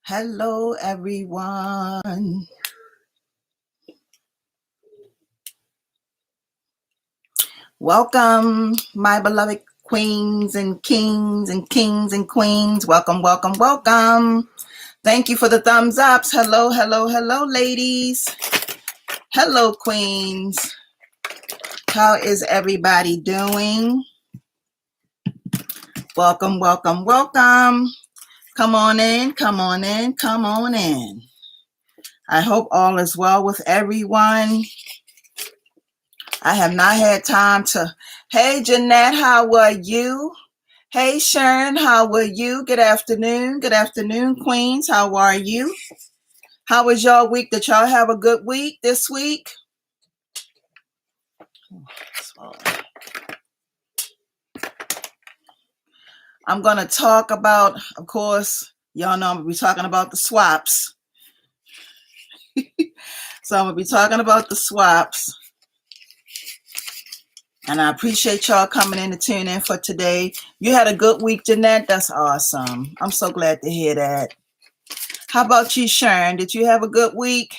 Hello, everyone. Welcome, my beloved queens and kings and kings and queens. Welcome, welcome, welcome. Thank you for the thumbs ups. Hello, hello, hello, ladies. Hello, queens. How is everybody doing? Welcome, welcome, welcome. Come on in, come on in, come on in. I hope all is well with everyone. I have not had time to. Hey, Jeanette, how are you? Hey, Sharon, how are you? Good afternoon. Good afternoon, Queens. How are you? How was y'all week? Did y'all have a good week this week? I'm going to talk about, of course, y'all know I'm going to be talking about the swaps. So I'm going to be talking about the swaps. And I appreciate y'all coming in to tune in for today. You had a good week, Jeanette. That's awesome. I'm so glad to hear that. How about you, Sharon? Did you have a good week?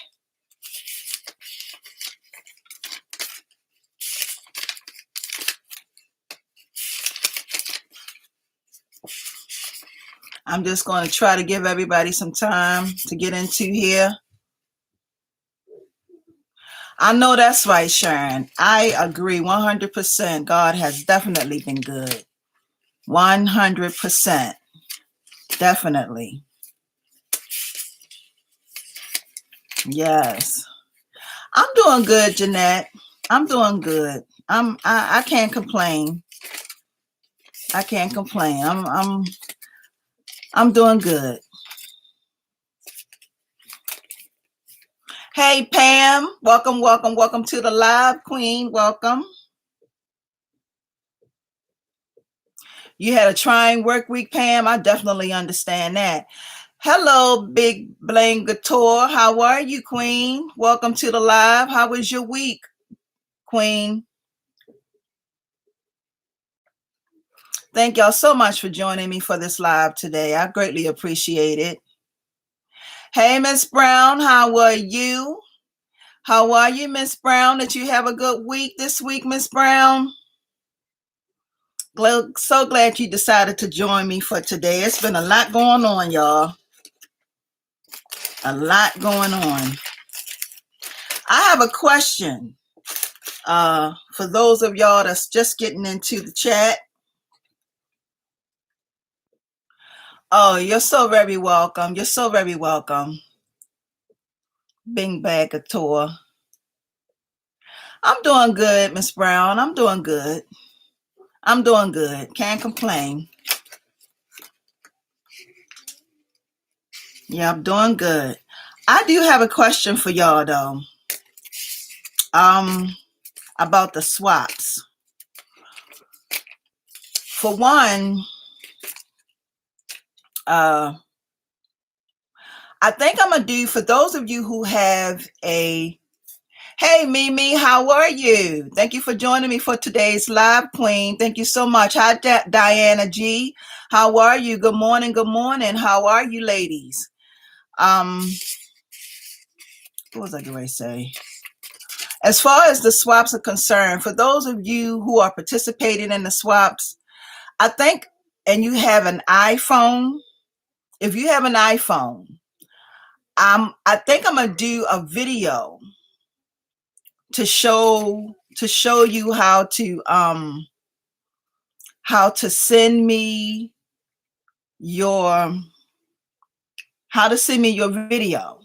I'm just going to try to give everybody some time to get into here. I know that's right, Sharon. I agree 100%. God has definitely been good. 100%. Definitely. Yes. I'm doing good, Jeanette. I'm doing good. I can't complain. I can't complain. I'm doing good. Hey, Pam. Welcome, welcome, welcome to the live, Queen. Welcome. You had a trying work week, Pam. I definitely understand that. Hello, Big Blangator. How are you, Queen? Welcome to the live. How was your week, Queen? Thank y'all so much for joining me for this live today. I greatly appreciate it. Hey, Miss Brown. How are you? How are you, Miss Brown? Did you have a good week this week, Miss Brown? So glad you decided to join me for today. It's been a lot going on, y'all. A lot going on. I have a question for those of y'all that's just getting into the chat. Oh, you're so very welcome. You're so very welcome. Bing Bag of Tour. I'm doing good, Miss Brown. I'm doing good. I'm doing good. Can't complain. Yeah, I'm doing good. I do have a question for y'all though. About the swaps. For one, I think I'm gonna do for those of you who have a. Hey, Mimi, how are you? Thank you for joining me for today's live, Queen. Thank you so much. Hi, Diana G. How are you? Good morning. Good morning. How are you, ladies? What was I going to say? As far as the swaps are concerned, for those of you who are participating in the swaps, I think, and you have an iPhone, if you have an iPhone, I think I'm going to do a video to show you how to send me your video,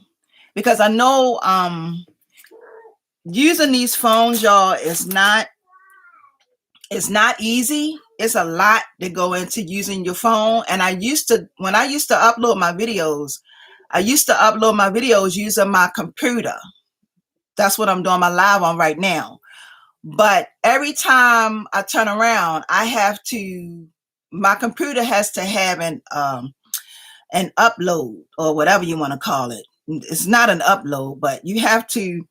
because I know using these phones, y'all, is not easy. It's a lot to go into using your phone. And when I used to upload my videos, using my computer. That's what I'm doing my live on right now. But every time I turn around, my computer has to have an upload, or whatever you want to call it. It's not an upload, but it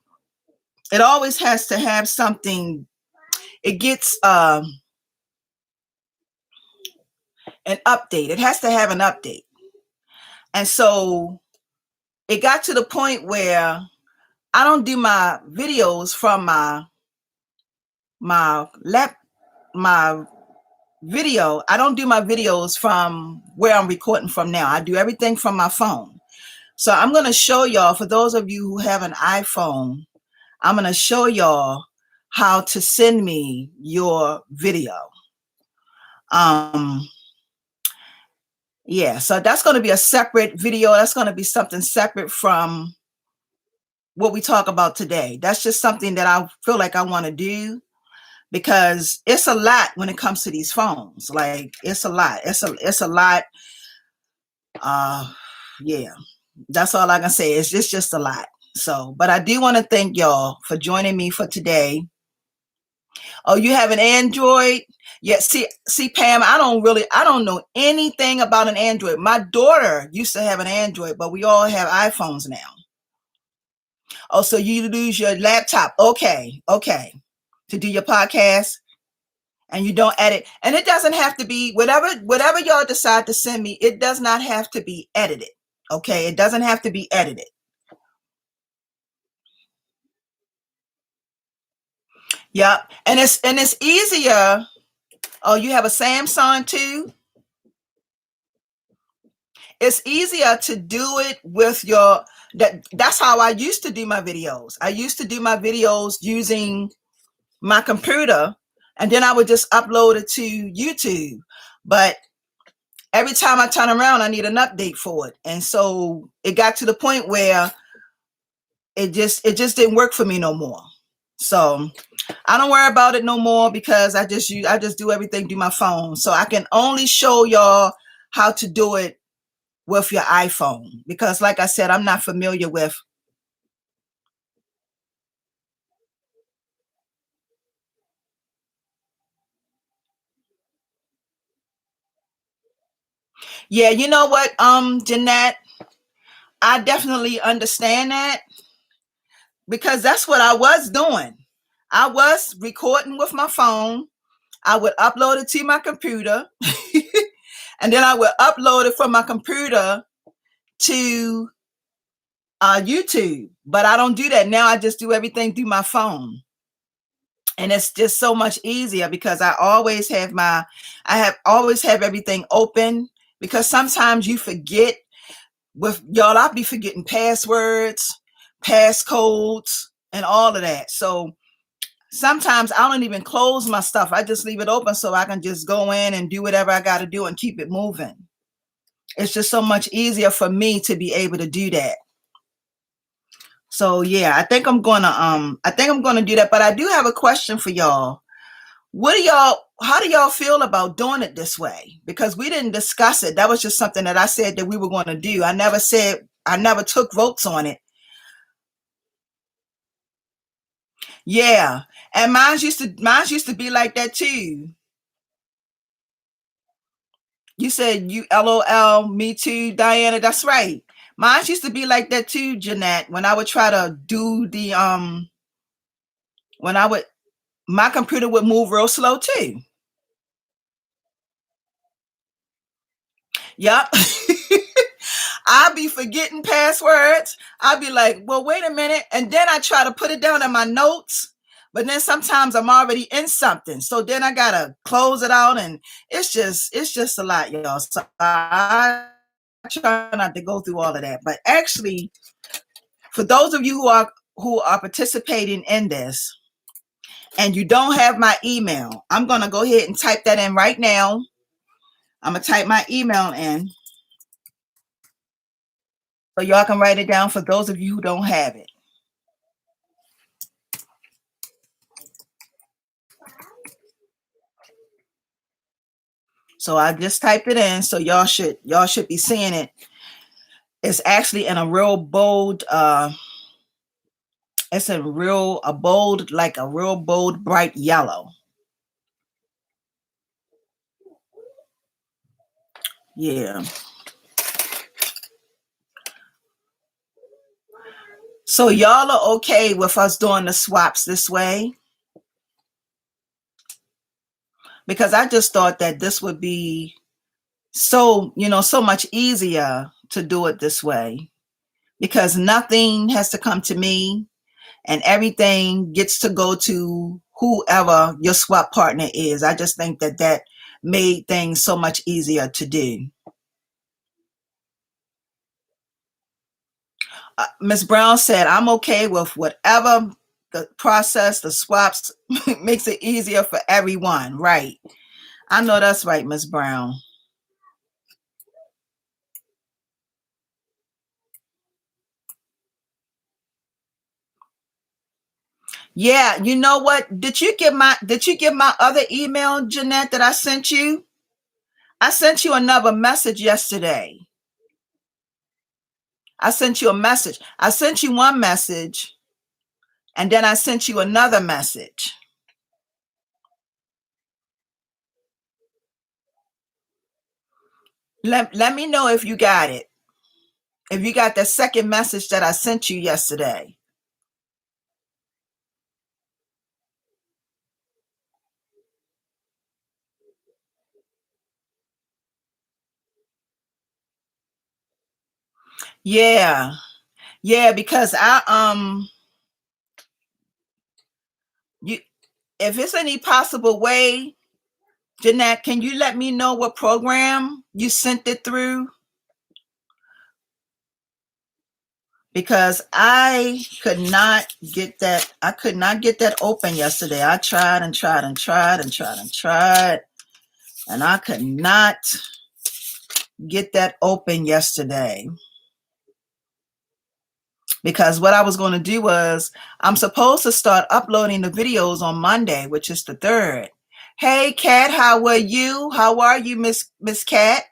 always has to have something. It gets an update. It has to have an update. And so it got to the point where I don't do my videos from my video. I don't do my videos from where I'm recording from now. I do everything from my phone. So I'm going to show y'all, for those of you who have an iPhone, I'm going to show y'all how to send me your video. Yeah, so that's going to be a separate video. That's going to be something separate from what we talk about today. That's just something that I feel like I want to do, because it's a lot when it comes to these phones. Like, it's a lot. It's a lot. Yeah, that's all I can say. It's just a lot. So, but I do want to thank y'all for joining me for today. Oh, you have an Android? Yeah, see, Pam, I don't know anything about an Android. My daughter used to have an Android, but we all have iPhones now. Oh, so you use your laptop. Okay. To do your podcast, and you don't edit. And it doesn't have to be whatever y'all decide to send me, it does not have to be edited. Okay, it doesn't have to be edited. Yep. And it's easier. Oh, you have a Samsung too? It's easier to do it with your that's how I used to do my videos. I used to do my videos using my computer, and then I would just upload it to YouTube. But every time I turn around, I need an update for it. And so it got to the point where it just didn't work for me no more. So I don't worry about it no more, because I just do everything through my phone. So I can only show y'all how to do it with your iPhone, because like I said, I'm not familiar with. Yeah, you know what, Jeanette, I definitely understand that, because that's what I was doing. I was recording with my phone. I would upload it to my computer and then I would upload it from my computer to YouTube. But I don't do that now. I just do everything through my phone. And it's just so much easier, because I always have everything open, because sometimes you forget with y'all, I'll be forgetting passwords, passcodes, and all of that. So sometimes I don't even close my stuff. I just leave it open so I can just go in and do whatever I got to do and keep it moving. It's just so much easier for me to be able to do that. So yeah, I think I'm gonna do that. But I do have a question for y'all. How do y'all feel about doing it this way? Because we didn't discuss it. That was just something that I said that we were going to do. I never took votes on it. Yeah. And mine used to be like that too. You said you LOL, me too, Diana. That's right. Mine used to be like that too, Jeanette. When I would try to do the my computer would move real slow too. Yep. I'll be forgetting passwords. I'll be like, well, wait a minute. And then I try to put it down in my notes. But then sometimes I'm already in something. So then I gotta close it out, and it's just a lot, y'all. So I try not to go through all of that. But actually, for those of you who are participating in this and you don't have my email, I'm gonna go ahead and type that in right now. I'm gonna type my email in so y'all can write it down for those of you who don't have it. So I just typed it in, so y'all should be seeing it. It's actually in a real bold, it's a real bold, bright yellow. Yeah. So y'all are okay with us doing the swaps this way? Because I just thought that this would be so, so much easier to do it this way because nothing has to come to me and everything gets to go to whoever your swap partner is. I just think that made things so much easier to do. Ms. Brown said, I'm okay with whatever the process, the swaps makes it easier for everyone. Right. I know that's right, Ms. Brown. Yeah, you know what? Did you get my other email, Jeanette, that I sent you? I sent you another message yesterday. I sent you a message. I sent you one message and then I sent you another message. Let me know if you got it. If you got the second message that I sent you yesterday. Yeah. Yeah, because you if it's any possible way, Jeanette, can you let me know what program you sent it through? Because I could not get that open yesterday. I tried and tried and tried and tried and tried, and I could not get that open yesterday. Because what I was going to do was I'm supposed to start uploading the videos on Monday, which is the 3rd. Hey, Kat, how are you? How are you, Miss Kat?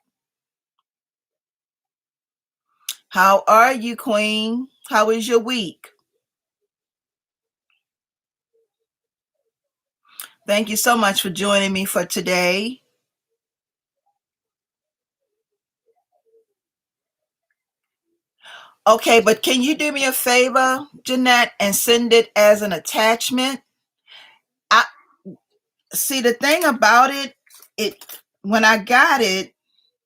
How are you, Queen? How is your week? Thank you so much for joining me for today. Okay, but can you do me a favor, Jeanette, and send it as an attachment? I see the thing about it when I got it,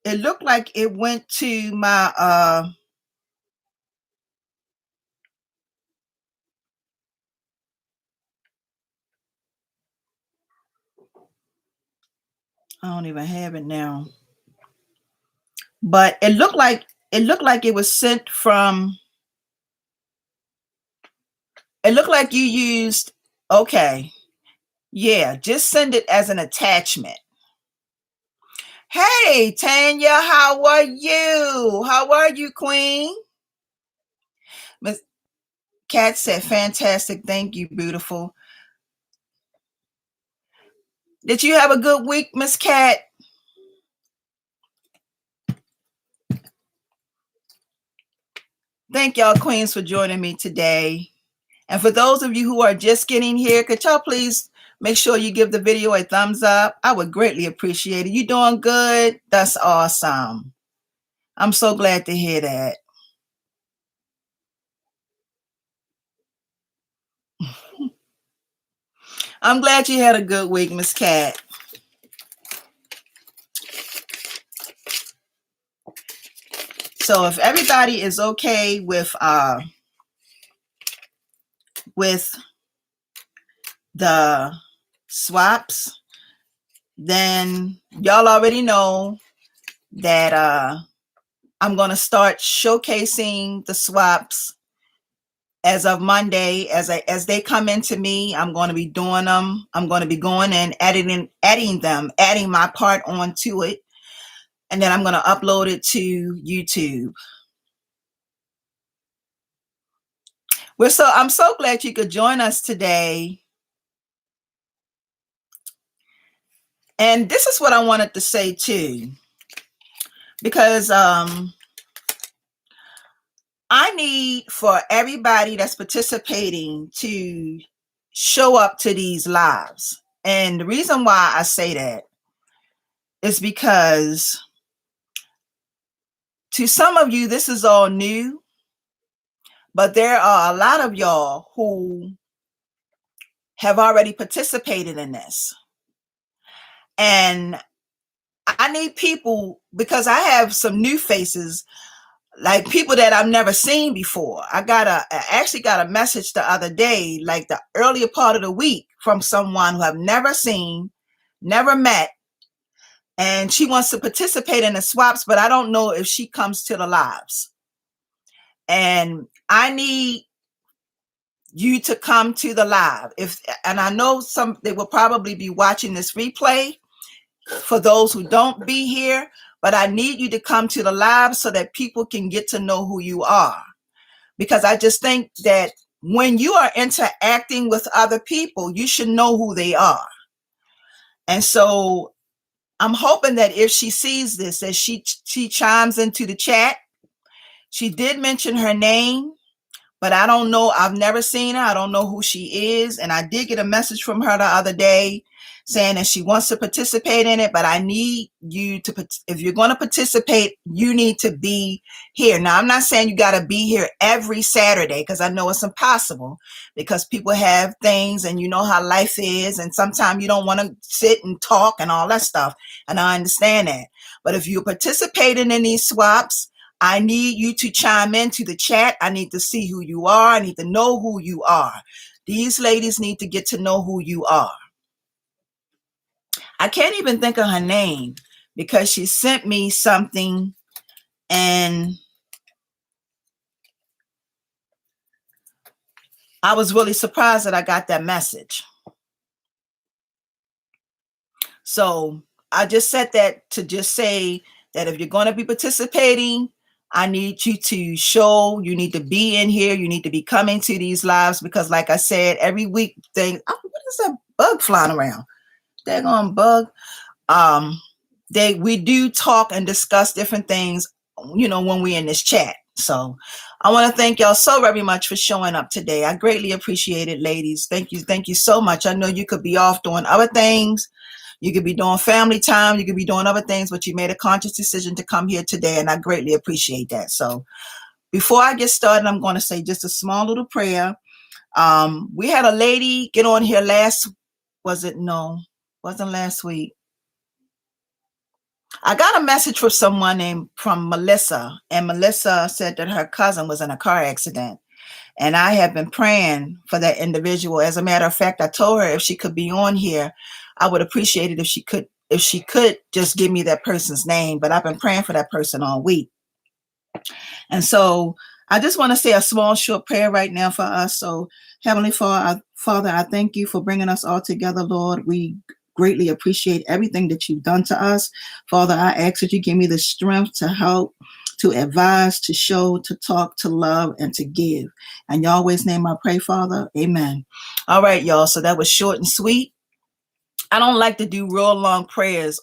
it looked like it went to my I don't even have it now. But it looked like it was sent from it looked like you used okay. Yeah, just send it as an attachment. Hey, Tanya, how are you? How are you, Queen? Miss Kat said, fantastic. Thank you, beautiful. Did you have a good week, Miss Kat? Thank y'all, Queens, for joining me today. And for those of you who are just getting here, could y'all please make sure you give the video a thumbs up? I would greatly appreciate it. You doing good? That's awesome. I'm so glad to hear that. I'm glad you had a good week, Miss Kat. So if everybody is okay with the swaps, then y'all already know that I'm going to start showcasing the swaps as of Monday. As they come into me, I'm going to be doing them. I'm going to be going and adding my part onto it, and then I'm going to upload it to YouTube. I'm so glad you could join us today. And this is what I wanted to say too, because I need for everybody that's participating to show up to these lives. And the reason why I say that is because to some of you, this is all new, but there are a lot of y'all who have already participated in this. And I need people, because I have some new faces, like people that I've never seen before. I actually got a message the other day, like the earlier part of the week, from someone who I've never seen, never met, and she wants to participate in the swaps, but I don't know if she comes to the lives. And I need you to come to the live. And I know they will probably be watching this replay for those who don't be here, but I need you to come to the live so that people can get to know who you are. Because I just think that when you are interacting with other people, you should know who they are. And so I'm hoping that if she sees this, that she chimes into the chat. She did mention her name, but I don't know. I've never seen her. I don't know who she is. And I did get a message from her the other day saying that she wants to participate in it, but I need you to, if you're going to participate, you need to be here. Now, I'm not saying you got to be here every Saturday, because I know it's impossible, because people have things and you know how life is. And sometimes you don't want to sit and talk and all that stuff. And I understand that. But if you're participating in these swaps, I need you to chime into the chat. I need to see who you are. I need to know who you are. These ladies need to get to know who you are. I can't even think of her name, because she sent me something and I was really surprised that I got that message. So I just said that to just say that if you're going to be participating, I need you to show, you need to be in here. You need to be coming to these lives, because like I said, every week what is that bug flying around? Daggone bug. We do talk and discuss different things, when we're in this chat. So I want to thank y'all so very much for showing up today. I greatly appreciate it, ladies. Thank you. Thank you so much. I know you could be off doing other things. You could be doing family time. You could be doing other things, but you made a conscious decision to come here today, and I greatly appreciate that. So before I get started, I'm going to say just a small little prayer. We had a lady get on here wasn't last week. I got a message from Melissa, and Melissa said that her cousin was in a car accident, and I have been praying for that individual. As a matter of fact, I told her if she could be on here, I would appreciate it if she could just give me that person's name, but I've been praying for that person all week. And so I just want to say a small, short prayer right now for us. So Heavenly Father, I thank you for bringing us all together, Lord. We greatly appreciate everything that you've done to us. Father, I ask that you give me the strength to help, to advise, to show, to talk, to love, and to give. In Yahweh's name I pray, Father. Amen. All right, y'all. So that was short and sweet. I don't like to do real long prayers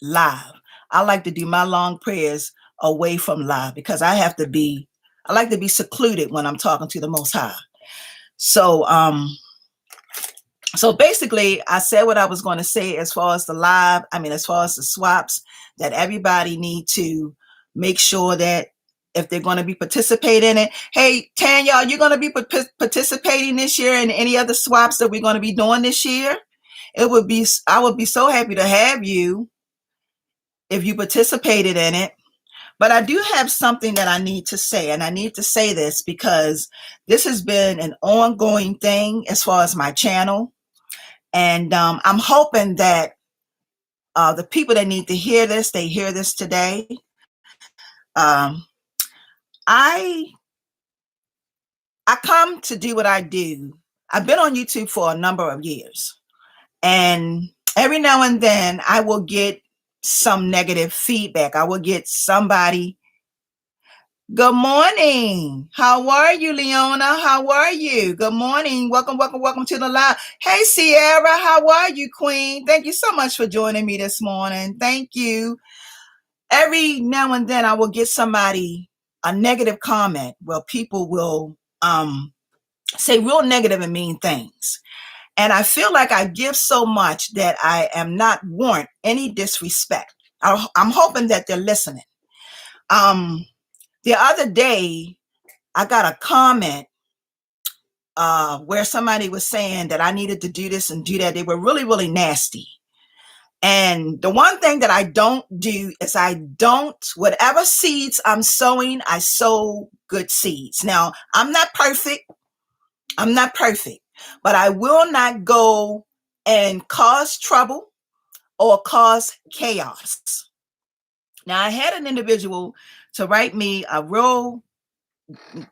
live. I like to do my long prayers away from live, because I like to be secluded when I'm talking to the Most High. So basically, I said what I was going to say as far as as far as the swaps, that everybody need to make sure that if they're going to be participating in it. Hey, Tanya, you're going to be participating this year in any other swaps that we're going to be doing this year? I would be so happy to have you if you participated in it. But I do have something that I need to say, and I need to say this because this has been an ongoing thing as far as my channel. And I'm hoping that the people that need to hear this, they hear this today. I come to do what I do. I've been on YouTube for a number of years, and every now and then I will get some negative feedback. I will get somebody. Good morning. How are you, Leona? How are you? Good morning. Welcome to the live. Hey, Sierra. How are you, Queen? Thank you so much for joining me this morning. Thank you. Every now and then I will get a negative comment where people will say real negative and mean things. And I feel like I give so much that I am not warrant any disrespect. I'm hoping that they're listening. The other day, I got a comment where somebody was saying that I needed to do this and do that. They were really, really nasty. And the one thing that I don't do is whatever seeds I'm sowing, I sow good seeds. Now, I'm not perfect. But I will not go and cause trouble or cause chaos. Now, I had an individual to write me a real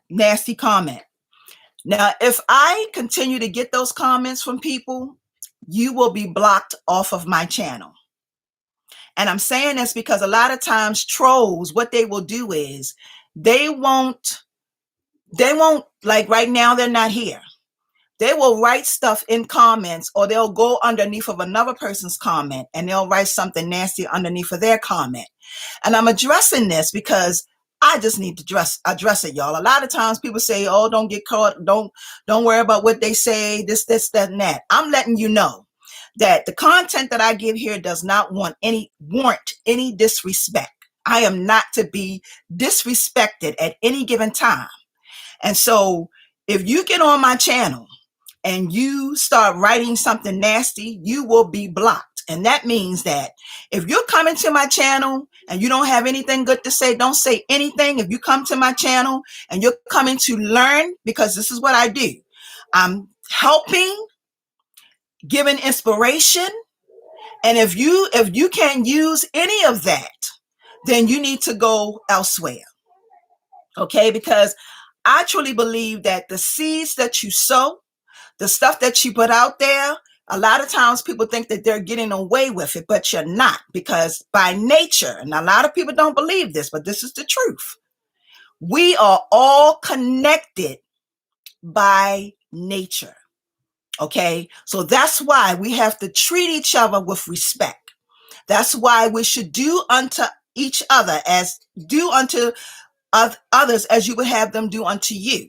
nasty comment. Now, if I continue to get those comments from people, you will be blocked off of my channel. And I'm saying this because a lot of times trolls, what they will do is they won't, like right now, they're not here. They will write stuff in comments, or they'll go underneath of another person's comment and they'll write something nasty underneath of their comment. And I'm addressing this because I just need to address it, y'all. A lot of times people say, oh, don't get caught. Don't worry about what they say, this, that, and that. I'm letting you know that the content that I give here does not warrant any disrespect. I am not to be disrespected at any given time. And so if you get on my channel and you start writing something nasty, you will be blocked. And that means that if you're coming to my channel and you don't have anything good to say, don't say anything. If you come to my channel and you're coming to learn, because this is what I do, I'm helping, giving inspiration. And if you can't use any of that, then you need to go elsewhere. Okay? Because I truly believe that the seeds that you sow, the stuff that you put out there, a lot of times people think that they're getting away with it, but you're not, because by nature, and a lot of people don't believe this, but this is the truth, we are all connected by nature. Okay? So that's why we have to treat each other with respect. That's why we should do unto each other as do unto others as you would have them do unto you.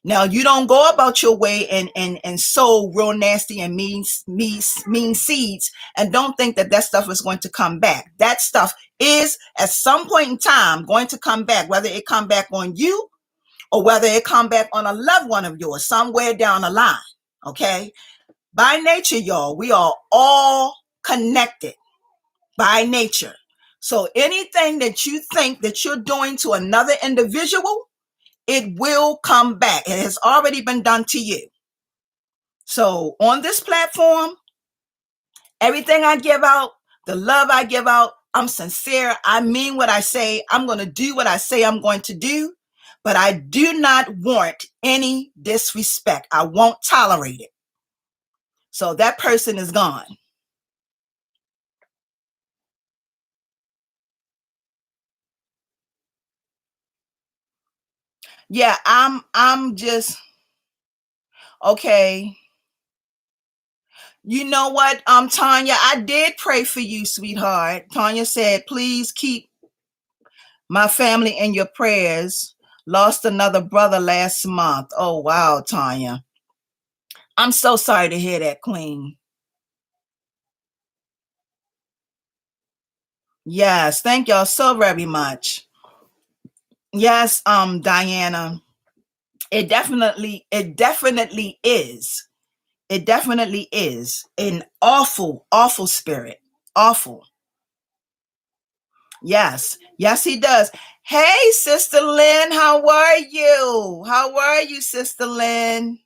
Now, you don't go about your way and sow real nasty and mean seeds and don't think that stuff is going to come back. That stuff is at some point in time going to come back, whether it come back on you or whether it come back on a loved one of yours somewhere down the line. Okay? By nature, y'all, we are all connected by nature. So anything that you think that you're doing to another individual, it will come back. It has already been done to you. So on this platform, everything I give out, the love I give out, I'm sincere. I mean what I say. I'm going to do what I say I'm going to do, but I do not want any disrespect. I won't tolerate it. So that person is gone. Yeah, I'm just okay. You know what, Tanya, I did pray for you, sweetheart. Tanya said, please keep my family in your prayers. Lost another brother last month. Oh, wow, Tanya. I'm so sorry to hear that, Queen. Yes, thank y'all so very much. Yes, Diana. It definitely is. It definitely is an awful, awful spirit. Awful. Yes. Yes, he does. Hey, Sister Lynn, how are you? How are you, Sister Lynn?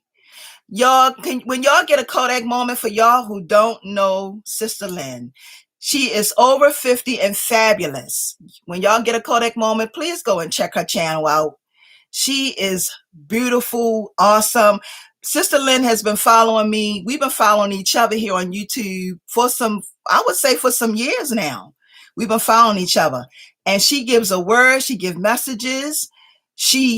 Y'all, when y'all get a Kodak moment, for y'all who don't know Sister Lynn, she is over 50 and fabulous. When y'all get a Kodak moment, please go and check her channel out. She is beautiful, awesome. Sister Lynn has been following me. We've been following each other here on YouTube for some years now. We've been following each other. And she gives a word, she gives messages, she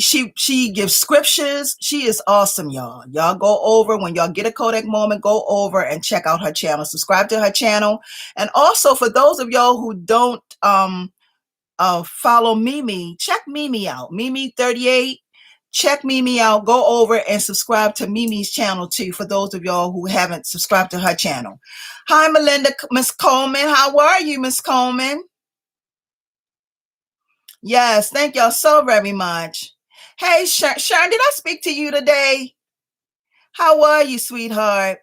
gives scriptures. She is awesome, y'all. Y'all go over, when y'all get a Kodak moment, go over and check out her channel. Subscribe to her channel. And also, for those of y'all who don't follow Mimi, check Mimi out. Mimi 38. Check Mimi out. Go over and subscribe to Mimi's channel too, for those of y'all who haven't subscribed to her channel. Hi, Melinda, Miss Coleman. How are you, Miss Coleman? Yes, thank y'all so very much. Hey, Sharon, did I speak to you today? How are you, sweetheart?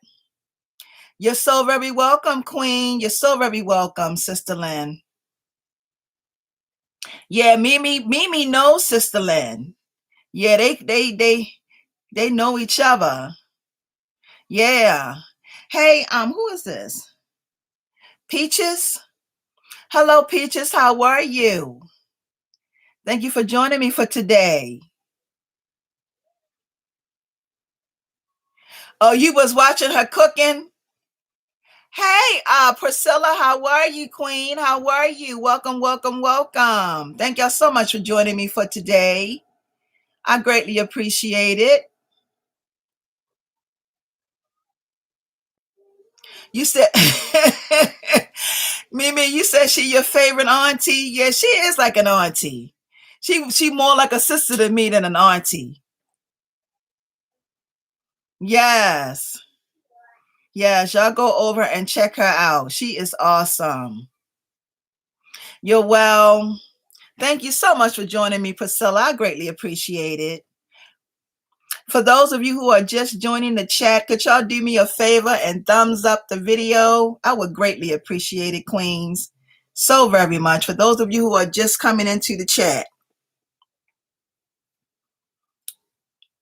You're so very welcome, Queen. You're so very welcome, Sister Lynn. Yeah, Mimi knows Sister Lynn. Yeah, they know each other. Yeah. Hey, who is this? Peaches? Hello, Peaches. How are you? Thank you for joining me for today. Oh, you was watching her cooking? Hey, Priscilla, how are you, Queen? How are you? Welcome, welcome, welcome. Thank y'all so much for joining me for today. I greatly appreciate it. You said, Mimi, you said she your favorite auntie. Yeah, she is like an auntie. She more like a sister to me than an auntie. Yes. Yes, y'all go over and check her out. She is awesome. You're well. Thank you so much for joining me, Priscilla. I greatly appreciate it. For those of you who are just joining the chat, could y'all do me a favor and thumbs up the video? I would greatly appreciate it, Queens. So very much. For those of you who are just coming into the chat,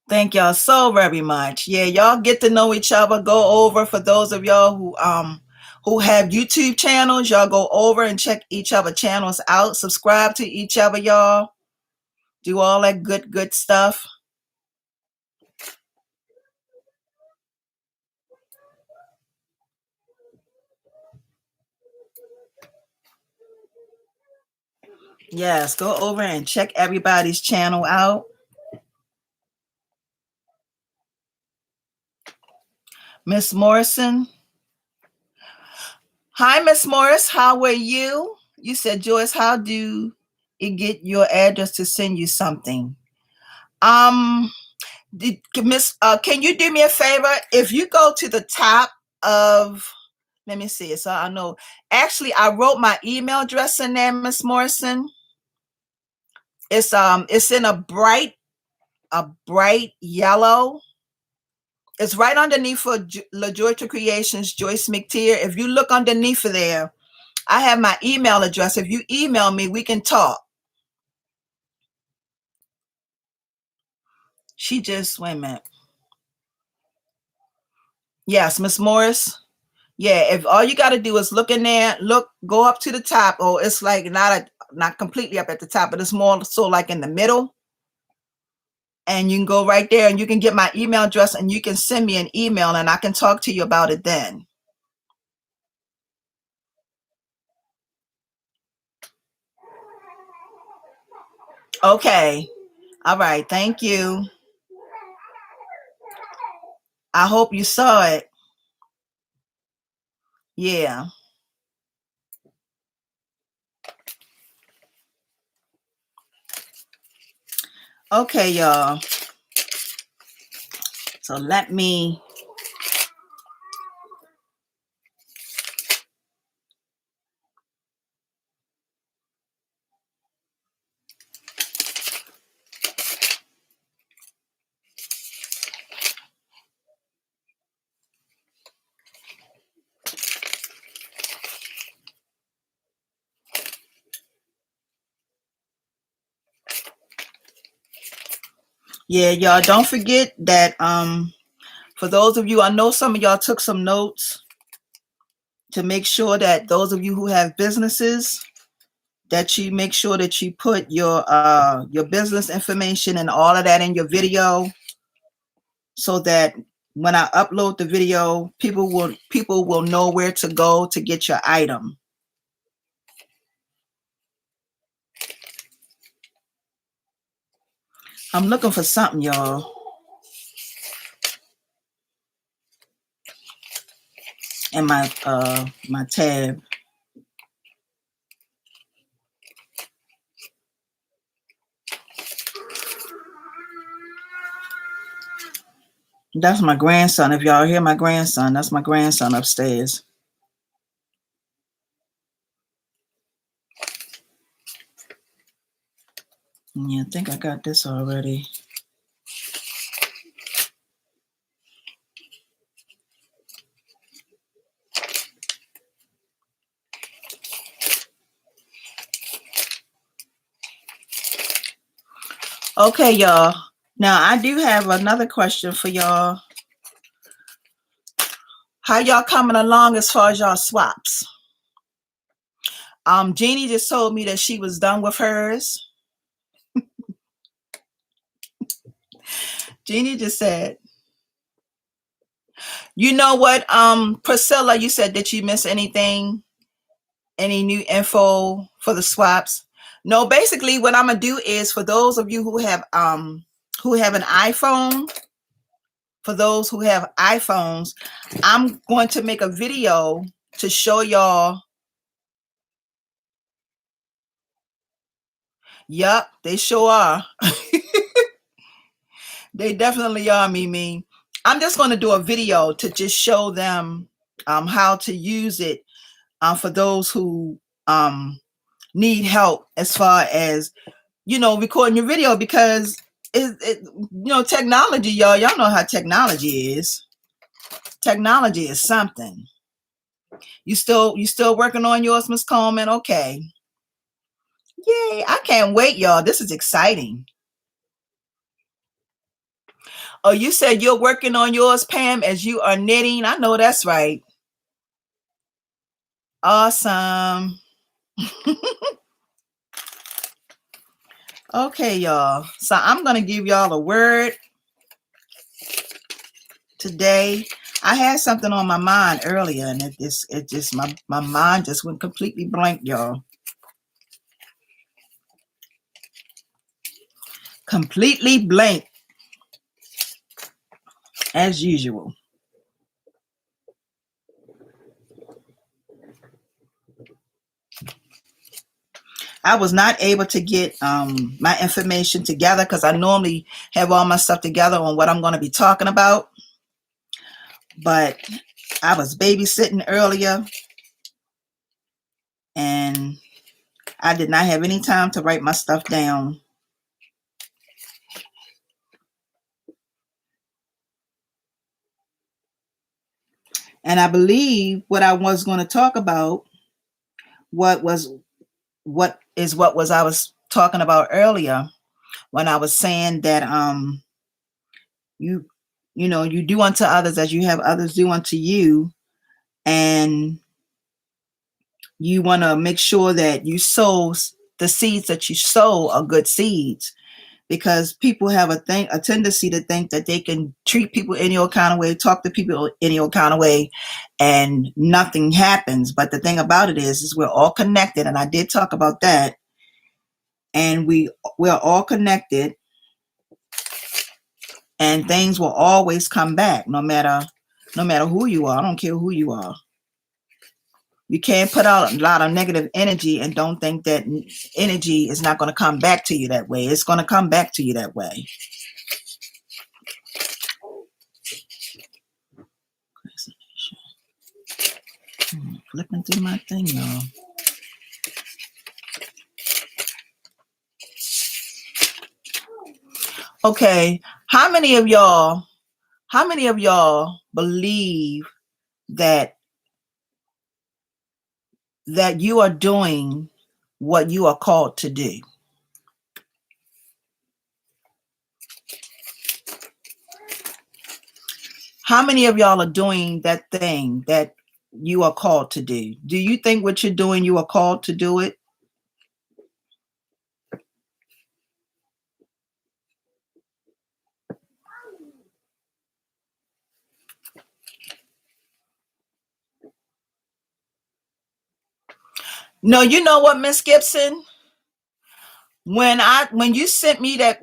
thank y'all so very much. Yeah, y'all get to know each other. Go over, for those of y'all who have YouTube channels, y'all go over and check each other channels out. Subscribe to each other, y'all. Do all that good stuff. Yes, go over and check everybody's channel out. Miss Morrison. Hi, Miss Morris. How are you? You said, Joyce, how do it get your address to send you something? Miss, can you do me a favor? If you go to the top of, let me see it so I know. Actually, I wrote my email address in there, Miss Morrison. It's in a bright yellow. It's right underneath for La Joyta Creations, Joyce McTier. If you look underneath of there, I have my email address. If you email me, we can talk. She just, wait a minute. Yes, Miss Morris. Yeah, if all you got to do is look in there, go up to the top. Oh, it's like not completely up at the top, but it's more so like in the middle. And you can go right there and you can get my email address and you can send me an email and I can talk to you about it then. Okay. All right. Thank you. I hope you saw it. Yeah. Okay, y'all. So let me. Yeah, y'all, don't forget that for those of you, I know some of y'all took some notes to make sure that those of you who have businesses, that you make sure that you put your business information and all of that in your video, so that when I upload the video, people will know where to go to get your item. I'm looking for something, y'all. In my my tab. That's my grandson. If y'all hear my grandson, that's my grandson upstairs. Yeah, I think I got this already. Okay, y'all. Now I do have another question for y'all. How y'all coming along as far as y'all swaps? Jeannie just told me that she was done with hers. Jeannie just said, you know what, Priscilla, you said, did you miss anything? Any new info for the swaps? No, basically what I'm gonna do is, for those of you who have an iPhone, for those who have iPhones, I'm going to make a video to show y'all. Yup, they sure are. They definitely are, Mimi. I'm just going to do a video to just show them how to use it for those who need help as far as, recording your video, because technology, y'all know how technology is. Technology is something. You still working on yours, Miss Coleman? Okay. Yay, I can't wait, y'all. This is exciting. Oh, you said you're working on yours, Pam, as you are knitting. I know that's right. Awesome. Okay, y'all. So I'm going to give y'all a word today. I had something on my mind earlier, and it just my mind just went completely blank, y'all. Completely blank, as usual. I was not able to get my information together, because I normally have all my stuff together on what I'm going to be talking about. But I was babysitting earlier, and I did not have any time to write my stuff down. And I believe what I was going to talk about, what I was talking about earlier, when I was saying that you do unto others as you have others do unto you, and you want to make sure that you sow the seeds that you sow are good seeds, because people have a tendency to think that they can treat people any old kind of way, talk to people any old kind of way, and nothing happens. But the thing about it is we're all connected, and I did talk about that. And we're all connected, and things will always come back, no matter who you are. I don't care who you are. You can't put out a lot of negative energy and don't think that energy is not going to come back to you that way. It's going to come back to you that way. Flipping through my thing, y'all. Okay, how many of y'all believe that you are doing what you are called to do? How many of y'all are doing that thing that you are called to do? Do you think what you're doing, you are called to do it? No, you know what, Miss Gibson? When you sent me that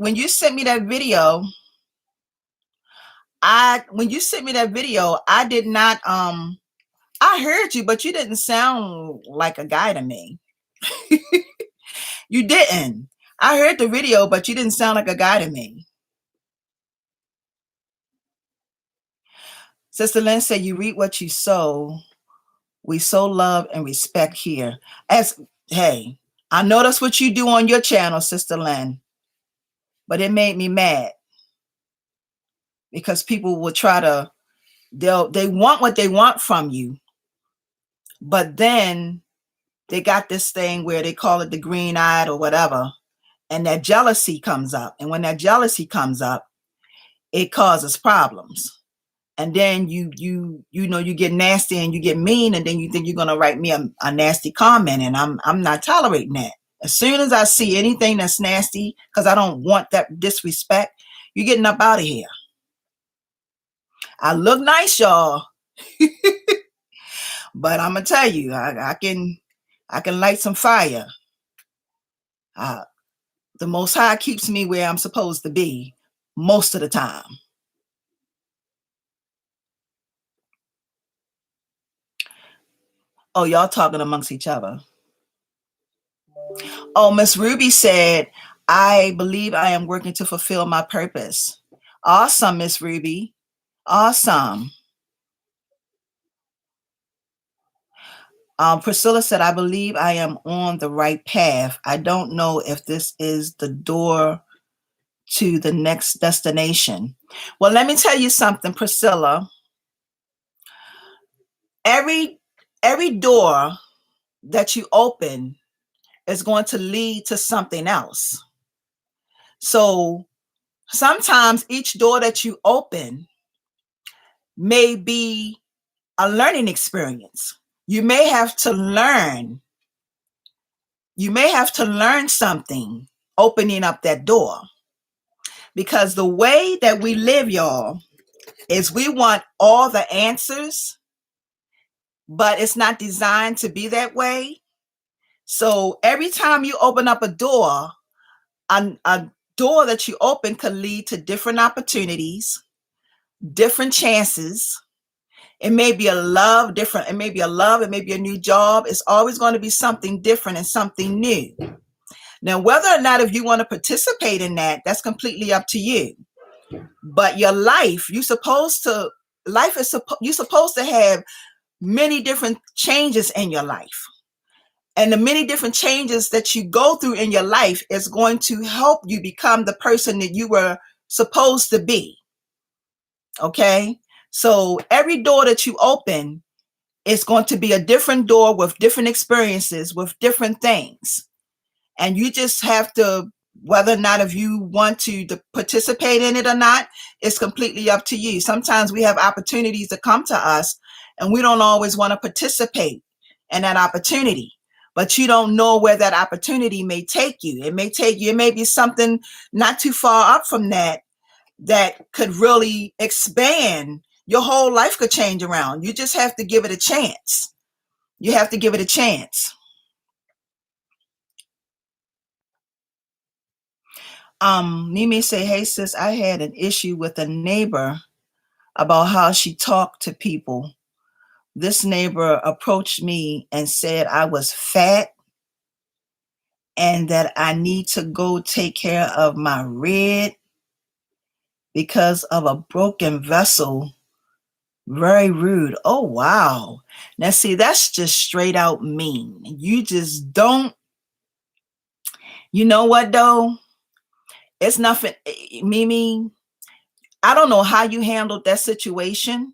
video, I did not I heard you, but you didn't sound like a guy to me. You didn't. I heard the video, but you didn't sound like a guy to me. Sister Lynn said, you reap what you sow. We sow love and respect here. Hey, I know that's what you do on your channel, Sister Lynn, but it made me mad, because people will try to, they want what they want from you, but then they got this thing where they call it the green eye or whatever, and that jealousy comes up. And when that jealousy comes up, it causes problems. And then you get nasty and you get mean, and then you think you're gonna write me a nasty comment, and I'm not tolerating that. As soon as I see anything that's nasty, because I don't want that disrespect, you're getting up out of here. I look nice, y'all, but I'm gonna tell you, I can light some fire. The Most High keeps me where I'm supposed to be most of the time. Oh, y'all talking amongst each other. Oh, Miss Ruby said, I believe I am working to fulfill my purpose. Awesome, Miss Ruby. Awesome. Priscilla said, I believe I am on the right path. I don't know if this is the door to the next destination. Well, let me tell you something, Priscilla. Every door that you open is going to lead to something else. So sometimes each door that you open may be a learning experience. You may have to learn something opening up that door. Because the way that we live, y'all, is we want all the answers, but it's not designed to be that way. So every time you open up a door that you open could lead to different opportunities, different chances. It may be a love, different. It may be a love. It may be a new job. It's always going to be something different and something new. Now, whether or not if you want to participate in that, that's completely up to you. But your life, you're supposed to have many different changes in your life. And the many different changes that you go through in your life is going to help you become the person that you were supposed to be. Okay? So every door that you open is going to be a different door with different experiences, with different things. And you just have to, whether or not if you want to participate in it or not, it's completely up to you. Sometimes we have opportunities that come to us and we don't always want to participate in that opportunity. But you don't know where that opportunity may take you. It may be something not too far up from that could really expand. Your whole life could change around. You just have to give it a chance. You have to give it a chance. Mimi say, hey sis, I had an issue with a neighbor about how she talked to people. This neighbor approached me and said I was fat and that I need to go take care of my rib because of a broken vessel. Very rude. Oh, wow. Now, see, that's just straight out mean. You just don't, you know what, though? It's nothing, Mimi, I don't know how you handled that situation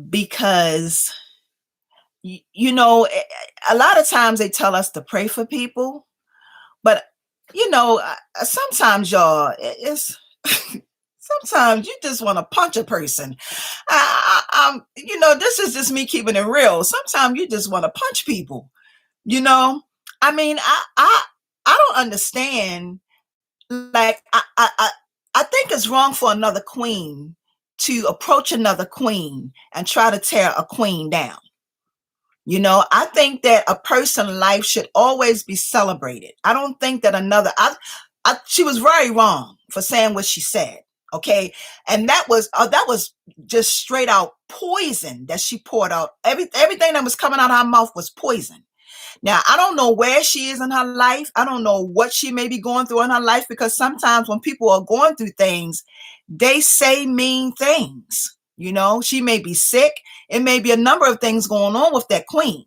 because, you know, a lot of times they tell us to pray for people, but, you know, sometimes, y'all, it's... Sometimes you just want to punch a person. You know, this is just me keeping it real. Sometimes you just want to punch people. You know, I mean, I don't understand. Like, I think it's wrong for another queen to approach another queen and try to tear a queen down. You know, I think that a person's life should always be celebrated. I don't think that she was very wrong for saying what she said. Okay. And that was just straight out poison that she poured out. Everything that was coming out of her mouth was poison. Now, I don't know where she is in her life. I don't know what she may be going through in her life, because sometimes when people are going through things, they say mean things. You know, she may be sick. It may be a number of things going on with that queen,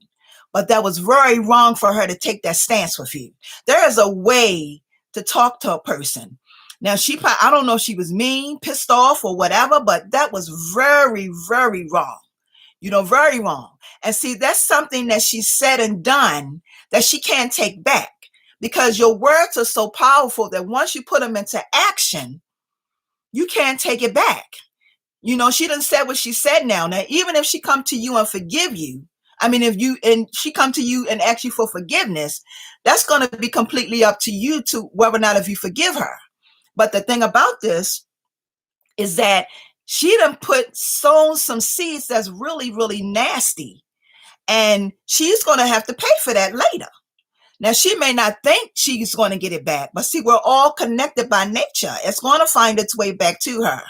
but that was very wrong for her to take that stance with you. There is a way to talk to a person. Now, I don't know if she was mean, pissed off, or whatever, but that was very, very wrong. You know, very wrong. And see, that's something that she said and done that she can't take back, because your words are so powerful that once you put them into action, you can't take it back. You know, she done said what she said now. Now, even if she come to you and forgive you, I mean, if you and she come to you and ask you for forgiveness, that's going to be completely up to you to whether or not if you forgive her. But the thing about this is that she done sown some seeds that's really, really nasty. And she's going to have to pay for that later. Now, she may not think she's going to get it back, but see, we're all connected by nature. It's going to find its way back to her.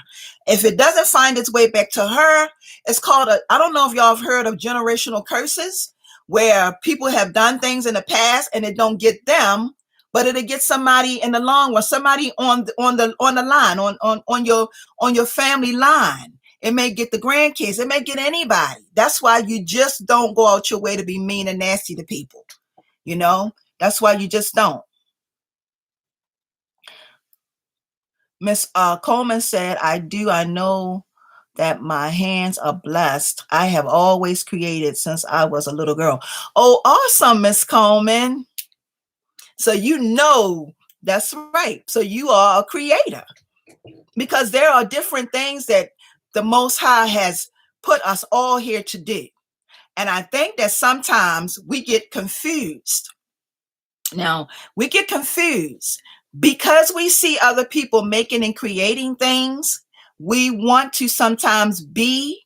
If it doesn't find its way back to her, it's called I don't know if y'all have heard of generational curses, where people have done things in the past and it don't get them, but it'll get somebody in the long run, somebody on the line, on your family line. It may get the grandkids. It may get anybody. That's why you just don't go out your way to be mean and nasty to people. You know, that's why you just don't. Miss Coleman said, I know that my hands are blessed. I have always created since I was a little girl. Oh, awesome, Miss Coleman. So you know, that's right. So you are a creator, because there are different things that the Most High has put us all here to do. And I think that sometimes we get confused. Now, we get confused because we see other people making and creating things. We want to sometimes be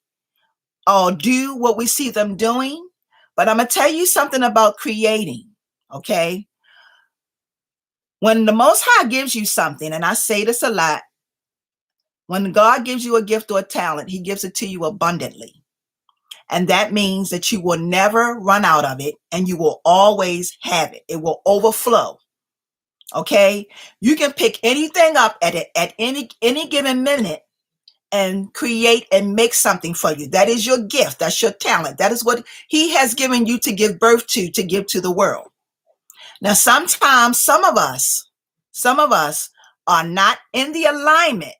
or do what we see them doing. But I'm going to tell you something about creating, okay? When the Most High gives you something, and I say this a lot, when God gives you a gift or a talent, he gives it to you abundantly. And that means that you will never run out of it, and you will always have it. It will overflow. Okay, you can pick anything up at any given minute and create and make something for you. That is your gift. That's your talent. That is what he has given you to give birth to give to the world. Now, sometimes some of us are not in the alignment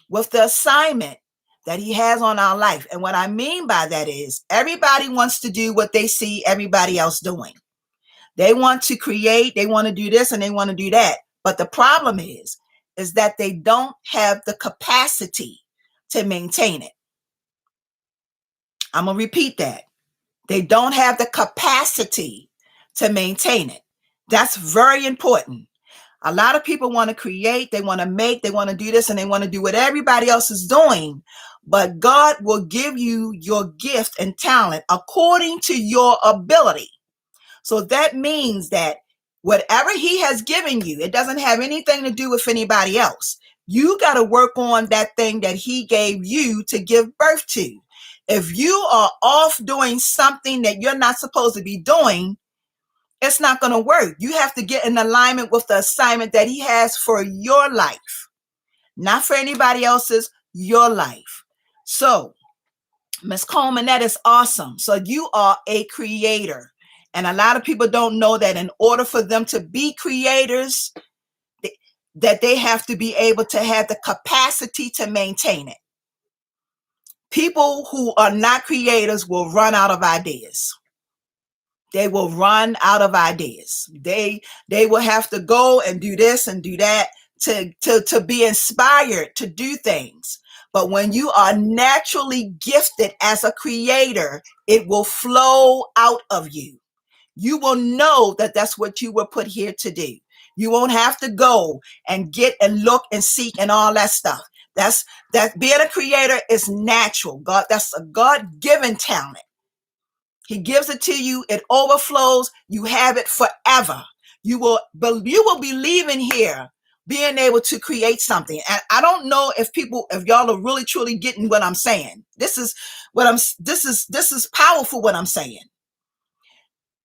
with the assignment that he has on our life. And what I mean by that is everybody wants to do what they see everybody else doing. They want to create, they want to do this, and they want to do that. But the problem is that they don't have the capacity to maintain it. I'm going to repeat that. They don't have the capacity to maintain it. That's very important. A lot of people want to create, they want to make, they want to do this, and they want to do what everybody else is doing. But God will give you your gift and talent according to your ability. So that means that whatever he has given you, it doesn't have anything to do with anybody else. You got to work on that thing that he gave you to give birth to. If you are off doing something that you're not supposed to be doing, it's not going to work. You have to get in alignment with the assignment that he has for your life, not for anybody else's, your life. So, Ms. Coleman, that is awesome. So you are a creator. And a lot of people don't know that in order for them to be creators, that they have to be able to have the capacity to maintain it. People who are not creators will run out of ideas. They will run out of ideas. They will have to go and do this and do that to be inspired to do things. But when you are naturally gifted as a creator, it will flow out of you. You will know that that's what you were put here to do. You won't have to go and get and look and seek and all that stuff. That being a creator is natural. That's a God-given talent. He gives it to you. It overflows. You have it forever. You will be leaving here being able to create something. And I don't know if y'all are really truly getting what I'm saying. This is powerful what I'm saying.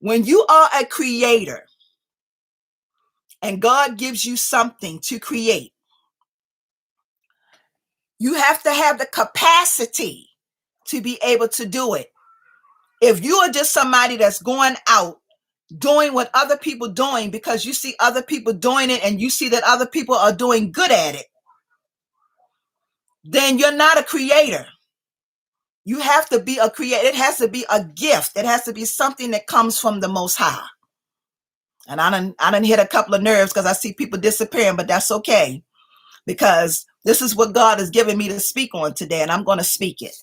When you are a creator and God gives you something to create, you have to have the capacity to be able to do it. If you are just somebody that's going out doing what other people doing because you see other people doing it and you see that other people are doing good at it, then you're not a creator. You have to be a creator. It has to be a gift. It has to be something that comes from the Most High. And I done hit a couple of nerves because I see people disappearing, but that's okay because this is what God has given me to speak on today, and I'm going to speak it.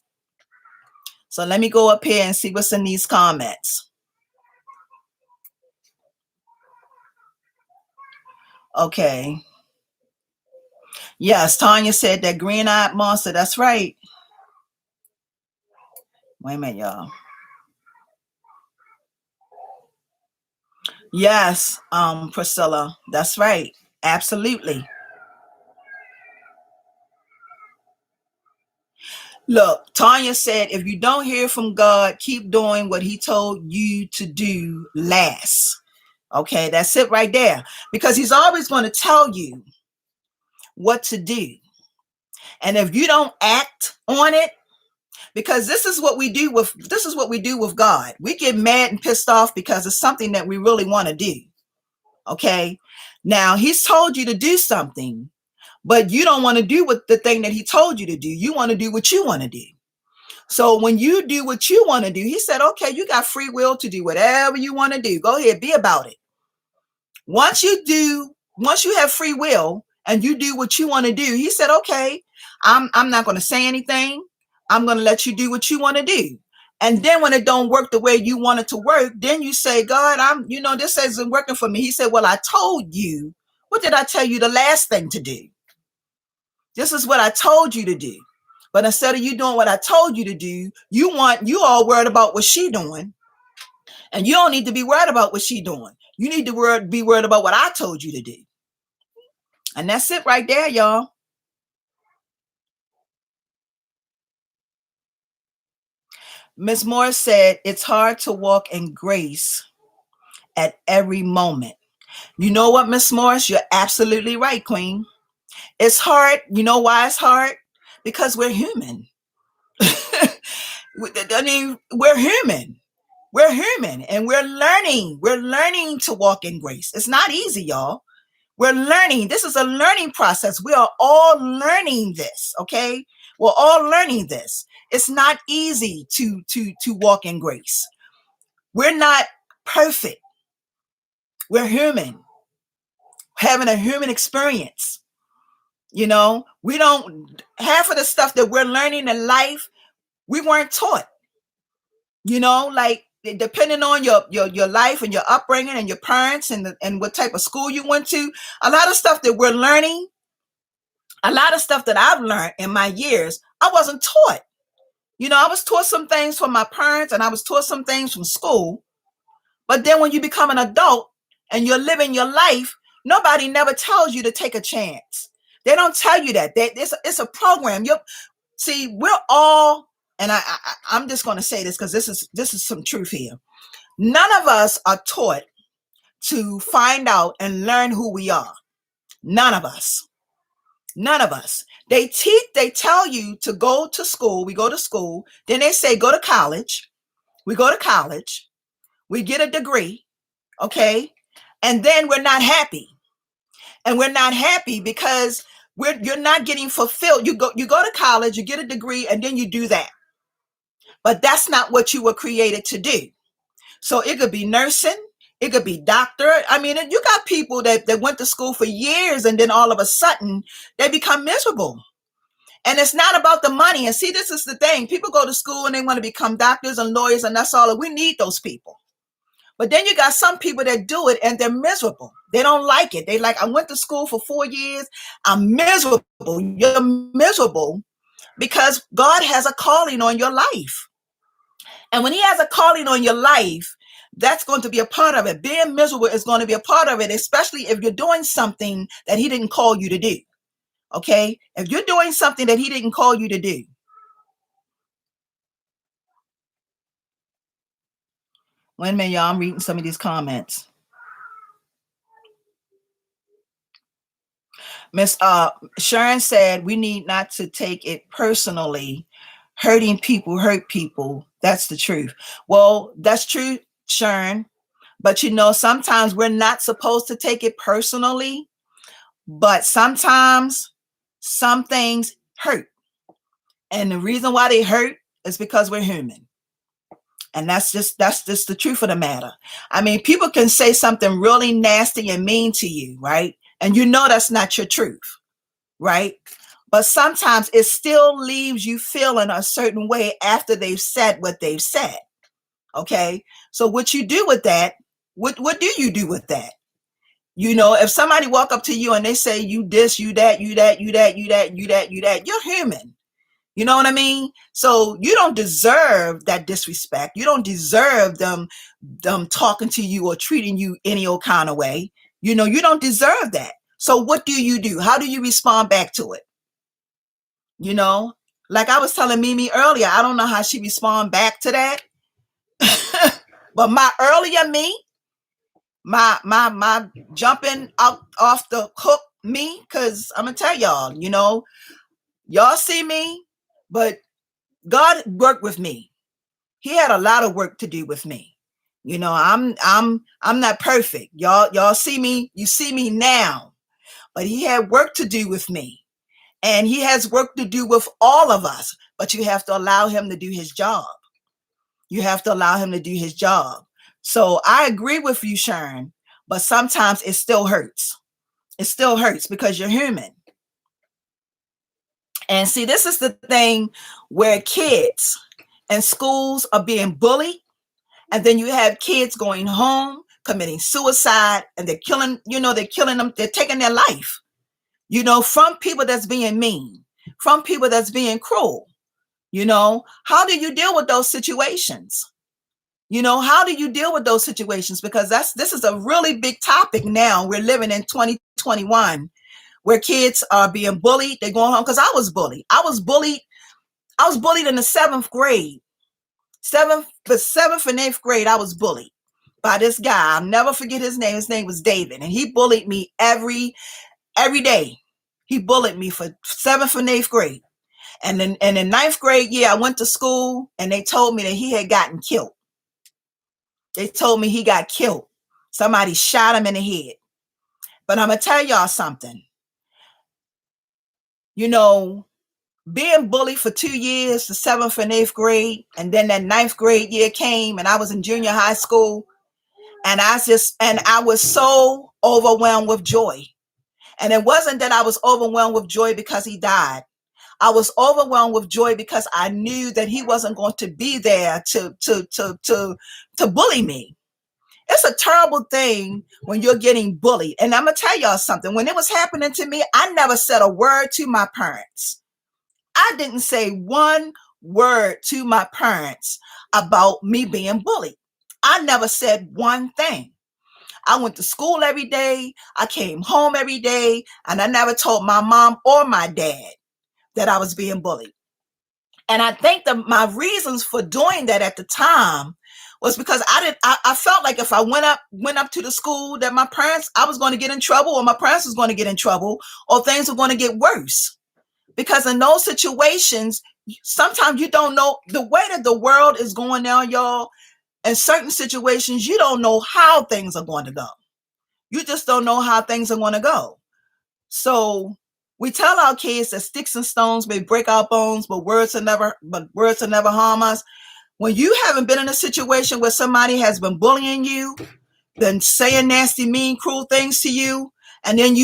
So let me go up here and see what's in these comments. Okay. Yes, Tanya said that green-eyed monster. That's right. Wait a minute, y'all. Yes, Priscilla. That's right. Absolutely. Look, Tanya said, if you don't hear from God, keep doing what he told you to do last. Okay, that's it right there. Because he's always going to tell you what to do. And if you don't act on it, because this is what we do with God. We get mad and pissed off because it's something that we really want to do. Okay. Now he's told you to do something, but you don't want to do what the thing that he told you to do. You want to do what you want to do. So when you do what you want to do, he said, okay, you got free will to do whatever you want to do. Go ahead, be about it. Once you have free will and you do what you want to do, he said, okay, I'm not going to say anything. I'm going to let you do what you want to do. And then when it don't work the way you want it to work, then you say, God, this isn't working for me. He said, well, I told you. What did I tell you the last thing to do? This is what I told you to do. But instead of you doing what I told you to do, you all worried about what she doing. And you don't need to be worried about what she doing. You need to be worried about what I told you to do. And that's it right there, y'all. Miss Morris said, it's hard to walk in grace at every moment. You know what, Miss Morris? You're absolutely right, Queen. It's hard. You know why it's hard? Because we're human. I mean, we're human. We're human and we're learning. We're learning to walk in grace. It's not easy, y'all. We're learning. This is a learning process. We are all learning this, okay? We're all learning this. It's not easy to walk in grace. We're not perfect. We're human, having a human experience. You know, we don't, half of the stuff that we're learning in life, we weren't taught. You know, like depending on your life and your upbringing and your parents and what type of school you went to, a lot of stuff that we're learning, a lot of stuff that I've learned in my years, I wasn't taught. You know, I was taught some things from my parents and I was taught some things from school. But then when you become an adult and you're living your life, nobody never tells you to take a chance. They don't tell you that. It's a program. See, we're all, and I'm just going to say this because this is some truth here. None of us are taught to find out and learn who we are. None of us. None of us. They tell you to go to school. We go to school. Then they say, go to college. We go to college. We get a degree. Okay. And then we're not happy. And we're not happy because you're not getting fulfilled. You go to college, you get a degree, and then you do that. But that's not what you were created to do. So it could be nursing. It could be doctor. I mean, you got people that went to school for years and then all of a sudden they become miserable. And it's not about the money. And see, this is the thing. People go to school and they want to become doctors and lawyers, and that's all. We need those people. But then you got some people that do it and they're miserable. They don't like it. They like, I went to school for 4 years. I'm miserable. You're miserable because God has a calling on your life. And when he has a calling on your life, that's going to be a part of it. Being miserable is going to be a part of it, especially if you're doing something that he didn't call you to do. Okay? If you're doing something that he didn't call you to do. Wait a minute, y'all. I'm reading some of these comments. Miss Sharon said, we need not to take it personally. Hurting people hurt people. That's the truth. Well, that's true, Sharon. But you know, sometimes we're not supposed to take it personally. But sometimes some things hurt. And the reason why they hurt is because we're human. And that's the truth of the matter. I mean, people can say something really nasty and mean to you, right? And you know that's not your truth, right? But sometimes it still leaves you feeling a certain way after they've said what they've said. Okay. So what you do with that, what do you do with that? If somebody walk up to you and they say you this, you that, you that, you that, you that, you that, you that, you're human. You know what I mean? So you don't deserve that disrespect. You don't deserve them talking to you or treating you any old kind of way. You don't deserve that. So what do you do? How do you respond back to it? You know, like I was telling Mimi earlier, I don't know how she respond back to that. But my earlier me, my jumping out off the hook me, because I'm gonna tell y'all, y'all see me, but God worked with me. He had a lot of work to do with me. I'm not perfect. Y'all see me, you see me now, but he had work to do with me. And he has work to do with all of us, but you have to allow him to do his job. You have to allow him to do his job. So I agree with you, Sharon, but sometimes it still hurts. It still hurts because you're human. And see, this is the thing where kids and schools are being bullied. And then you have kids going home, committing suicide, and they're killing them. They're taking their life, from people that's being mean, from people that's being cruel. How do you deal with those situations? How do you deal with those situations? Because this is a really big topic now. We're living in 2021 where kids are being bullied. They're going home because I was bullied. I was bullied in the seventh grade. Seventh and eighth grade, I was bullied by this guy. I'll never forget his name. His name was David. And he bullied me every day. He bullied me for seventh and eighth grade. And then in ninth grade, I went to school and they told me that he had gotten killed. They told me he got killed. Somebody shot him in the head. But I'm going to tell y'all something. Being bullied for 2 years, the seventh and eighth grade, and then that ninth grade year came and I was in junior high school. And I was so overwhelmed with joy. And it wasn't that I was overwhelmed with joy because he died. I was overwhelmed with joy because I knew that he wasn't going to be there to bully me. It's a terrible thing when you're getting bullied. And I'm going to tell y'all something. When it was happening to me, I never said a word to my parents. I didn't say one word to my parents about me being bullied. I never said one thing. I went to school every day. I came home every day. And I never told my mom or my dad that I was being bullied. And I think that my reasons for doing that at the time was because I felt like if I went up to the school that I was going to get in trouble, or my parents was going to get in trouble, or things were going to get worse. Because in those situations, sometimes you don't know the way that the world is going now, y'all. In certain situations, you don't know how things are going to go. You just don't know how things are going to go. So we tell our kids that sticks and stones may break our bones, but words will never harm us. When you haven't been in a situation where somebody has been bullying you, been saying nasty, mean, cruel things to you, and then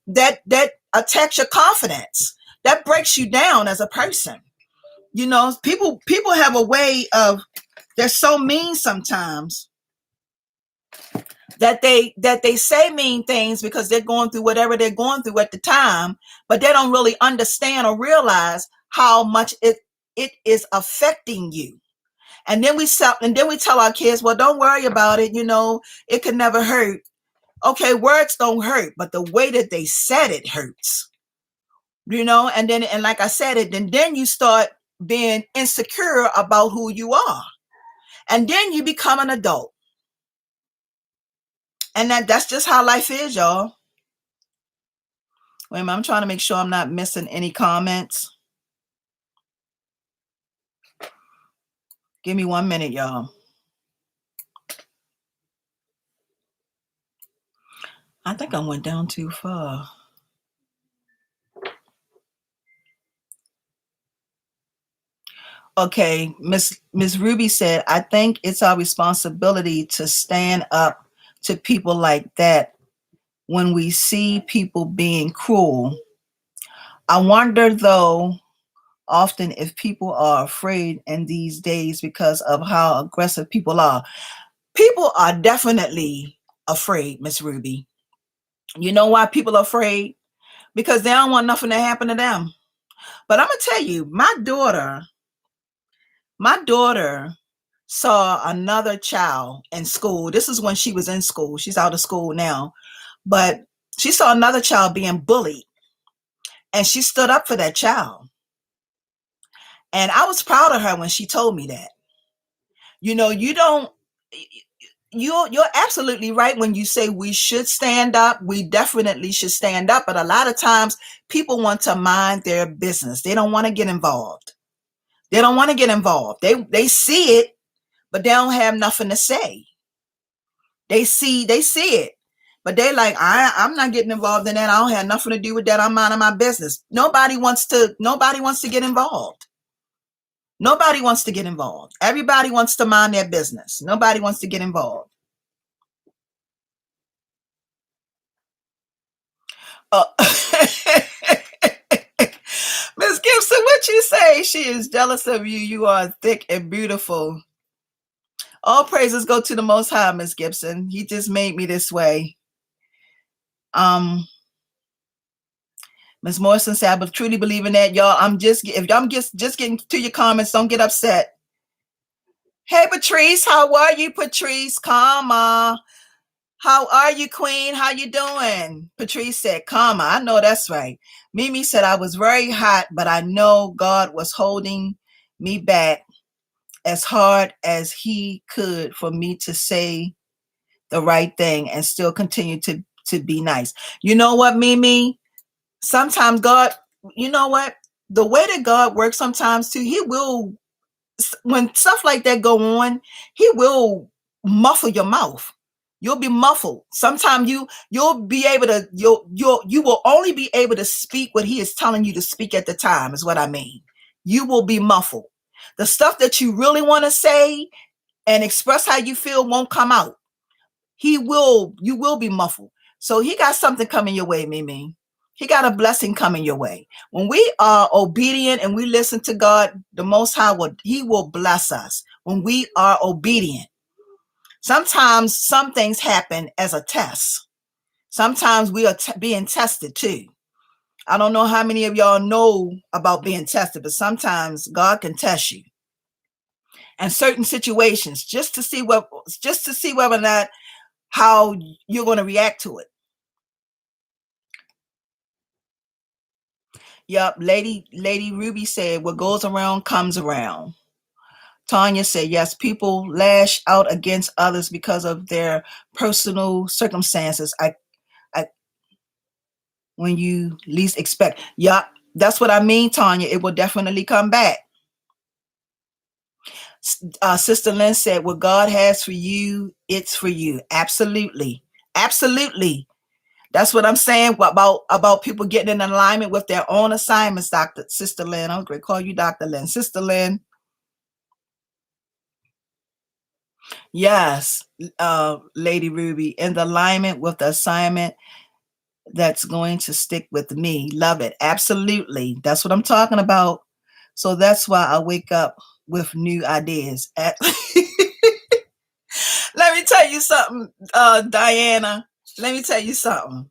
that attacks your confidence. That breaks you down as a person. People have a way of, they're so mean sometimes that they say mean things because they're going through whatever they're going through at the time, but they don't really understand or realize how much it is affecting you. And then we tell our kids, well, don't worry about it. It could never hurt. Okay, words don't hurt, but the way that they said it hurts. And like I said it, and then you start being insecure about who you are. And then you become an adult. And that's just how life is, y'all. Wait a minute, I'm trying to make sure I'm not missing any comments. Give me 1 minute, y'all. I think I went down too far. Okay, Miss Ruby said, I think it's our responsibility to stand up to people like that when we see people being cruel. I wonder though often if people are afraid in these days because of how aggressive people are. People are definitely afraid, Miss Ruby. You know why people are afraid? Because they don't want nothing to happen to them. But I'm gonna tell you, my daughter saw another child in school. This is when she was in school. She's out of school now. But she saw another child being bullied, and she stood up for that child. And I was proud of her when she told me that. You know, you don't you're absolutely right when you say we should stand up. We definitely should stand up, but a lot of times people want to mind their business. They don't want to get involved. They don't want to get involved. They see it, but they don't have nothing to say. They see it, but they like, I'm not getting involved in that. I don't have nothing to do with that. I'm minding my business. Nobody wants to get involved. Nobody wants to get involved. Everybody wants to mind their business. Nobody wants to get involved. Uh, Miss Gibson, what you say? She is jealous of you. You are thick and beautiful. All praises go to the Most High, Miss Gibson. He just made me this way. Miss Morrison said, I would truly believe in that, y'all. If I'm just getting to your comments, don't get upset. Hey, Patrice, how are you, Patrice? Karma. How are you, Queen? How you doing? Patrice said, Karma. I know that's right. Mimi said, I was very hot, but I know God was holding me back as hard as he could for me to say the right thing and still continue to be nice. You know what, Mimi? Sometimes God, you know what? The way that God works sometimes too, he will, when stuff like that go on, he will muffle your mouth. You'll be muffled. Sometimes you'll be able to, you will only be able to speak what he is telling you to speak at the time, is what I mean. You will be muffled. The stuff that you really want to say and express how you feel won't come out. You will be muffled. So he got something coming your way, Mimi. He got a blessing coming your way. When we are obedient and we listen to God, the Most High he will bless us when we are obedient. Sometimes some things happen as a test. Sometimes we are being tested too. I don't know how many of y'all know about being tested, but sometimes God can test you in certain situations just to see whether or not how you're going to react to it. Yep, Lady Ruby said, what goes around comes around. Tanya said, yes, people lash out against others because of their personal circumstances. I when you least expect. Yep, that's what I mean, Tanya. It will definitely come back. Sister Lynn said, what God has for you, it's for you. Absolutely. Absolutely. That's what I'm saying about people getting in alignment with their own assignments, Sister Lynn. I'm going to call you Dr. Lynn. Sister Lynn. Yes, Lady Ruby, in the alignment with the assignment that's going to stick with me. Love it. Absolutely. That's what I'm talking about. So that's why I wake up with new ideas. Let me tell you something, Diana. Let me tell you something.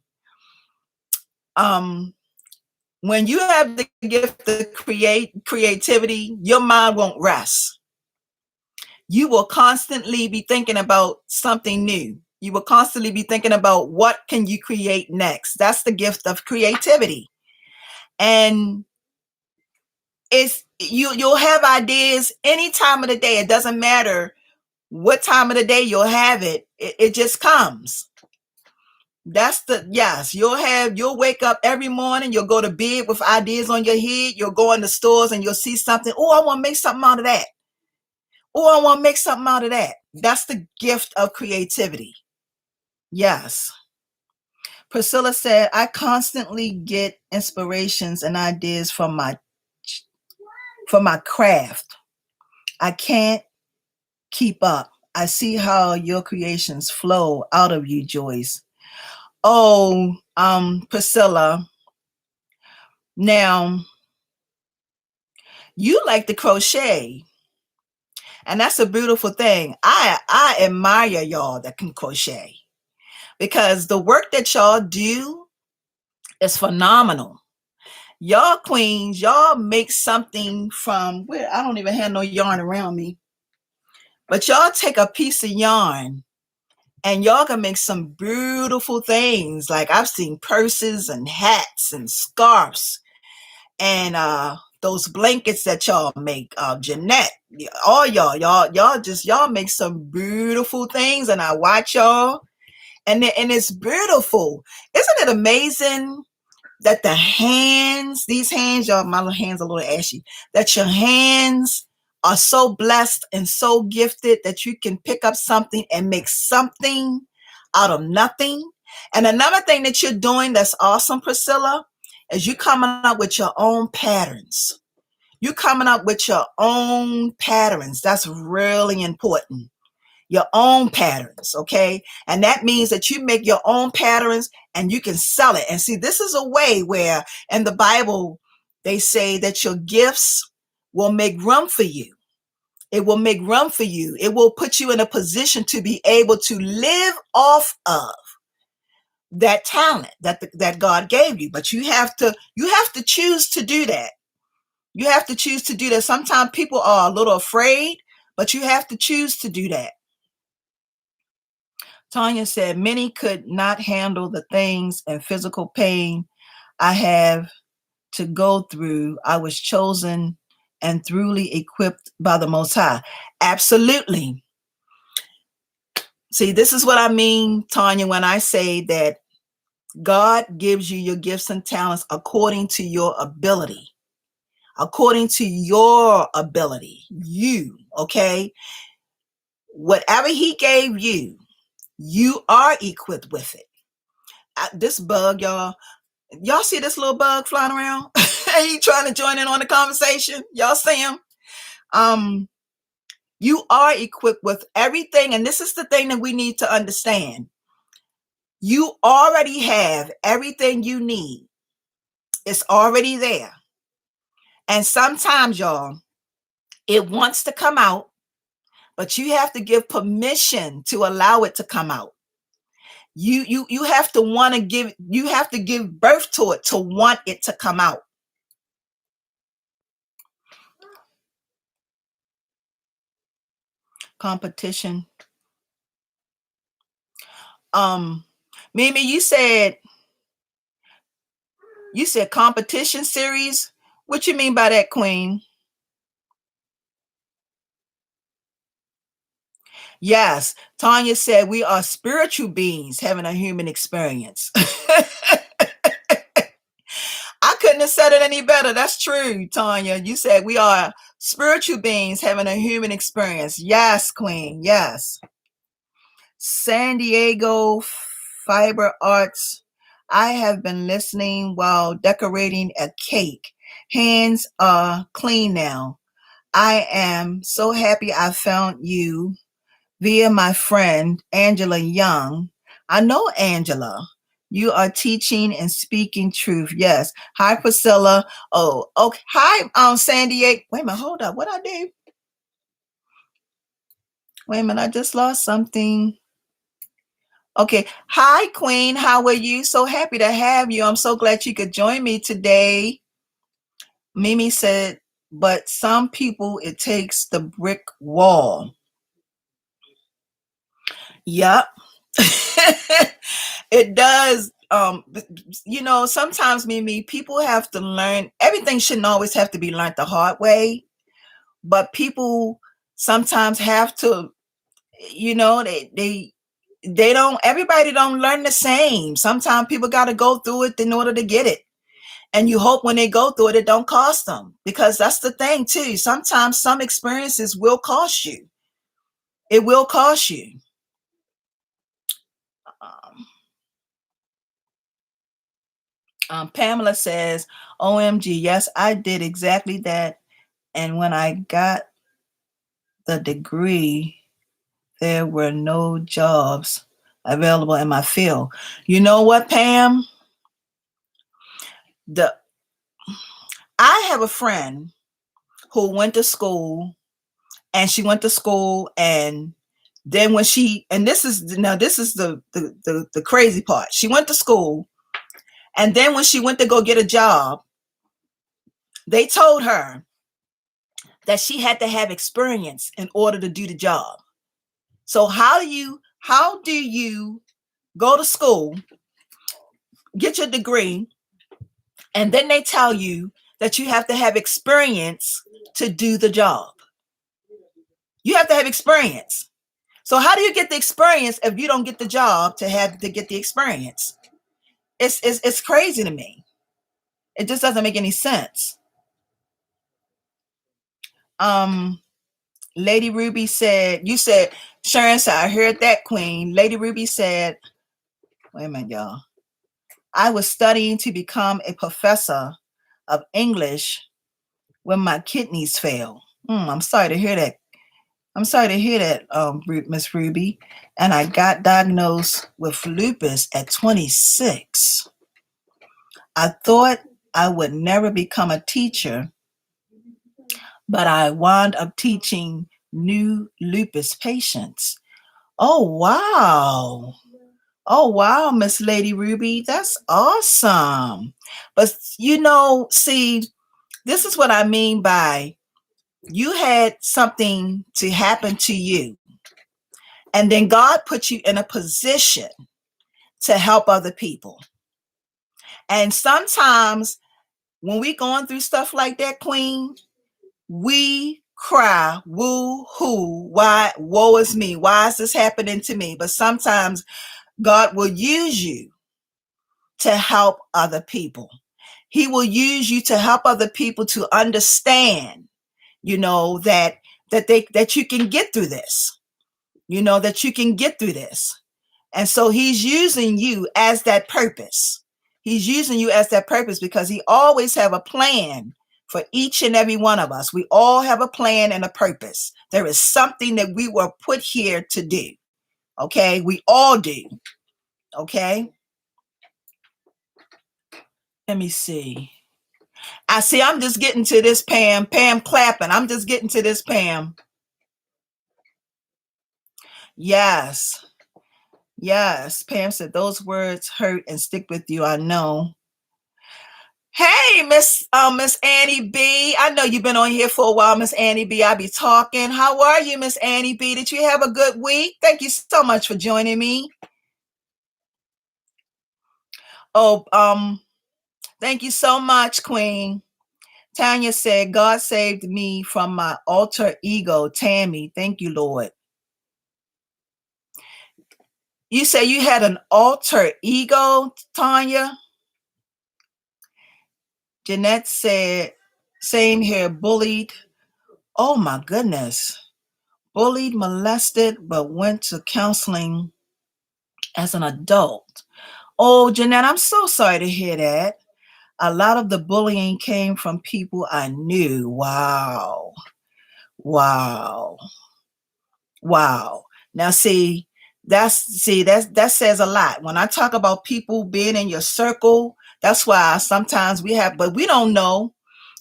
When you have the gift of creativity, your mind won't rest. You will constantly be thinking about something new. You will constantly be thinking about what can you create next. That's the gift of creativity. And you'll have ideas any time of the day. It doesn't matter what time of the day you'll have it. It just comes. You'll wake up every morning, you'll go to bed with ideas on your head, you'll go in the stores and you'll see something. Oh, I want to make something out of that. Oh, I want to make something out of that. That's the gift of creativity. Yes. Priscilla said, I constantly get inspirations and ideas from my craft. I can't keep up. I see how your creations flow out of you, Joyce. Oh, Priscilla. Now, you like to crochet, and that's a beautiful thing. I admire y'all that can crochet because the work that y'all do is phenomenal. Y'all queens, y'all make something from where I don't even have no yarn around me, but y'all take a piece of yarn and y'all can make some beautiful things. Like I've seen purses and hats and scarves and those blankets that y'all make. Jeanette, all y'all make some beautiful things, and I watch y'all, and it's beautiful. Isn't it amazing that the hands, these hands, y'all, my little hands are a little ashy, that your hands are so blessed and so gifted that you can pick up something and make something out of nothing. And another thing that you're doing that's awesome, Priscilla, is you coming up with your own patterns. You coming up with your own patterns. That's really important. Your own patterns, okay? And that means that you make your own patterns and you can sell it. And see, this is a way where in the Bible, they say that your gifts will make room for you. It will make room for you. It will put you in a position to be able to live off of that talent that God gave you. But you have to choose to do that. You have to choose to do that. Sometimes people are a little afraid, but you have to choose to do that. Tanya said, many could not handle the things and physical pain I have to go through. I was chosen and truly equipped by the Most High. Absolutely. See, this is what I mean, Tanya, when I say that God gives you your gifts and talents according to your ability. According to your ability, okay? Whatever he gave you, you are equipped with it. This bug, y'all see this little bug flying around? He trying to join in on the conversation. Y'all see him? You are equipped with everything, and this is the thing that we need to understand. You already have everything you need. It's already there. And sometimes, y'all, it wants to come out, but you have to give permission to allow it to come out. You have to want to give, you have to give birth to it to want it to come out. Competition. Mimi, you said competition series. What you mean by that, Queen? Yes, Tanya said we are spiritual beings having a human experience. I couldn't have said it any better. That's true, Tanya. You said we are spiritual beings having a human experience. Yes, Queen. Yes. San Diego Fiber Arts. I have been listening while decorating a cake. Hands are clean now. I am so happy I found you via my friend Angela Young. I know Angela. You are teaching and speaking truth. Yes. Hi, Priscilla. Oh, okay. Hi, San Diego. Wait a minute. Hold up. What I do? Wait a minute. I just lost something. Okay. Hi, Queen. How are you? So happy to have you. I'm so glad you could join me today. Mimi said, but some people, it takes the brick wall. Yep. It does. Sometimes, Mimi, people have to learn. Everything shouldn't always have to be learned the hard way, but people sometimes have to, they don't, everybody don't learn the same. Sometimes people got to go through it in order to get it. And you hope when they go through it, it don't cost them, because that's the thing too. Sometimes some experiences will cost you. It will cost you. Pamela says, OMG, yes, I did exactly that. And when I got the degree, there were no jobs available in my field. You know what, Pam? I have a friend who went to school, and she went to school, and then when she, and this is the crazy part. She went to school, and then when she went to go get a job, they told her that she had to have experience in order to do the job. So how do you go to school, get your degree, and then they tell you that you have to have experience to do the job? You have to have experience. So how do you get the experience if you don't get the job to get the experience? It's crazy to me. It just doesn't make any sense. Lady Ruby said, Sharon said, I heard that, Queen. Lady Ruby said, wait a minute, y'all. I was studying to become a professor of English when my kidneys failed. I'm sorry to hear that. Miss Ruby. And I got diagnosed with lupus at 26. I thought I would never become a teacher, but I wound up teaching new lupus patients. Oh, wow. Oh, wow, Miss Lady Ruby. That's awesome. But, see, this is what I mean by you had something to happen to you, and then God put you in a position to help other people. And sometimes when we going through stuff like that, Queen, we cry, woo hoo, why, woe is me, why is this happening to me? But sometimes God will use you to help other people. He will use you to help other people to understand, that you can get through this, that you can get through this. And so he's using you as that purpose. He's using you as that purpose because he always have a plan for each and every one of us. We all have a plan and a purpose. There is something that we were put here to do. Okay? We all do. Okay? Let me see. I'm just getting to this, Pam. Pam clapping. I'm just getting to this, Pam. Yes. Yes. Pam said, those words hurt and stick with you. I know. Hey, Miss Annie B. I know you've been on here for a while, Miss Annie B. I be talking. How are you, Miss Annie B? Did you have a good week? Thank you so much for joining me. Oh, thank you so much, Queen. Tanya said, God saved me from my alter ego. Tammy, thank you, Lord. You say you had an alter ego, Tanya? Jeanette said, same here, bullied. Oh my goodness. Bullied, molested, but went to counseling as an adult. Oh, Jeanette, I'm so sorry to hear that. A lot of the bullying came from people I knew. Wow. Now, that says a lot. When I talk about people being in your circle, that's why sometimes but we don't know.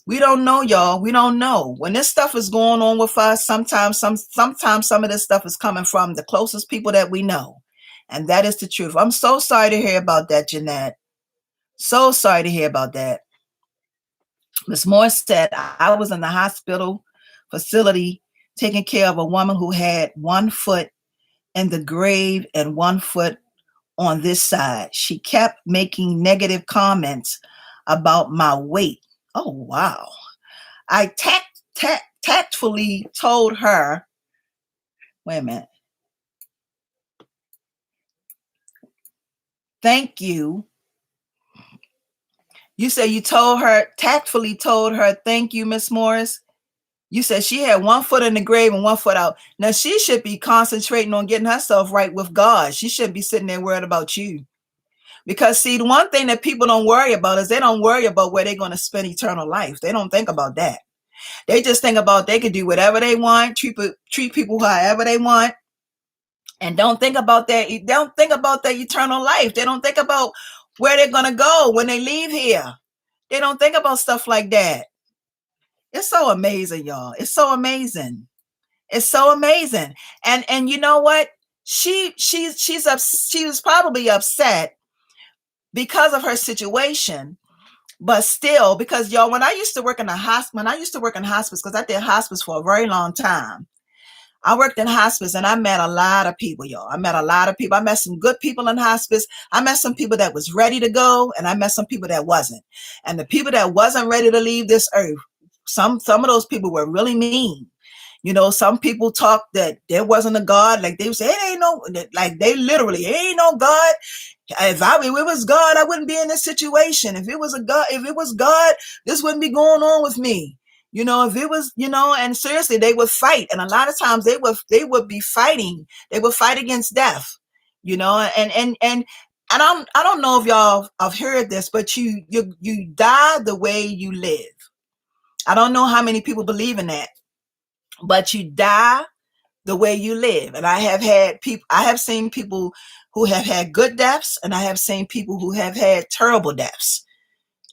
We don't know, y'all. We don't know. When this stuff is going on with us, sometimes some of this stuff is coming from the closest people that we know. And that is the truth. I'm so sorry to hear about that, Jeanette. So sorry to hear about that. Ms. Morse said, I was in the hospital facility taking care of a woman who had 1 foot in the grave and 1 foot on this side. She kept making negative comments about my weight. Oh, wow. I tactfully told her, wait a minute. Thank you. You say you tactfully told her, thank you, Miss Morris. You said she had 1 foot in the grave and 1 foot out. Now she should be concentrating on getting herself right with God. She shouldn't be sitting there worried about you. Because see, the one thing that people don't worry about is they don't worry about where they're going to spend eternal life. They don't think about that. They just think about they could do whatever they want, treat people however they want, and don't think about that. Don't think about their eternal life. They don't think about where they're gonna go when they leave here. They don't think about stuff like that. It's so amazing, y'all. It's so amazing. It's so amazing. And you know what? She was probably upset because of her situation, but still, because y'all, when I used to work in hospice, because I did hospice for a very long time. I worked in hospice and I met a lot of people, y'all. I met a lot of people. I met some good people in hospice. I met some people that was ready to go, and I met some people that wasn't. And the people that wasn't ready to leave this earth, some of those people were really mean. You know, some people talked that there wasn't a God. Like they would say, it ain't no, like they literally, it ain't no God. If it was God, I wouldn't be in this situation. If it was God, this wouldn't be going on with me. You know, if it was, and seriously, they would fight. And a lot of times they would be fighting. They would fight against death, and I don't know if y'all have heard this, but you die the way you live. I don't know how many people believe in that, but you die the way you live. And I have seen people who have had good deaths, and I have seen people who have had terrible deaths,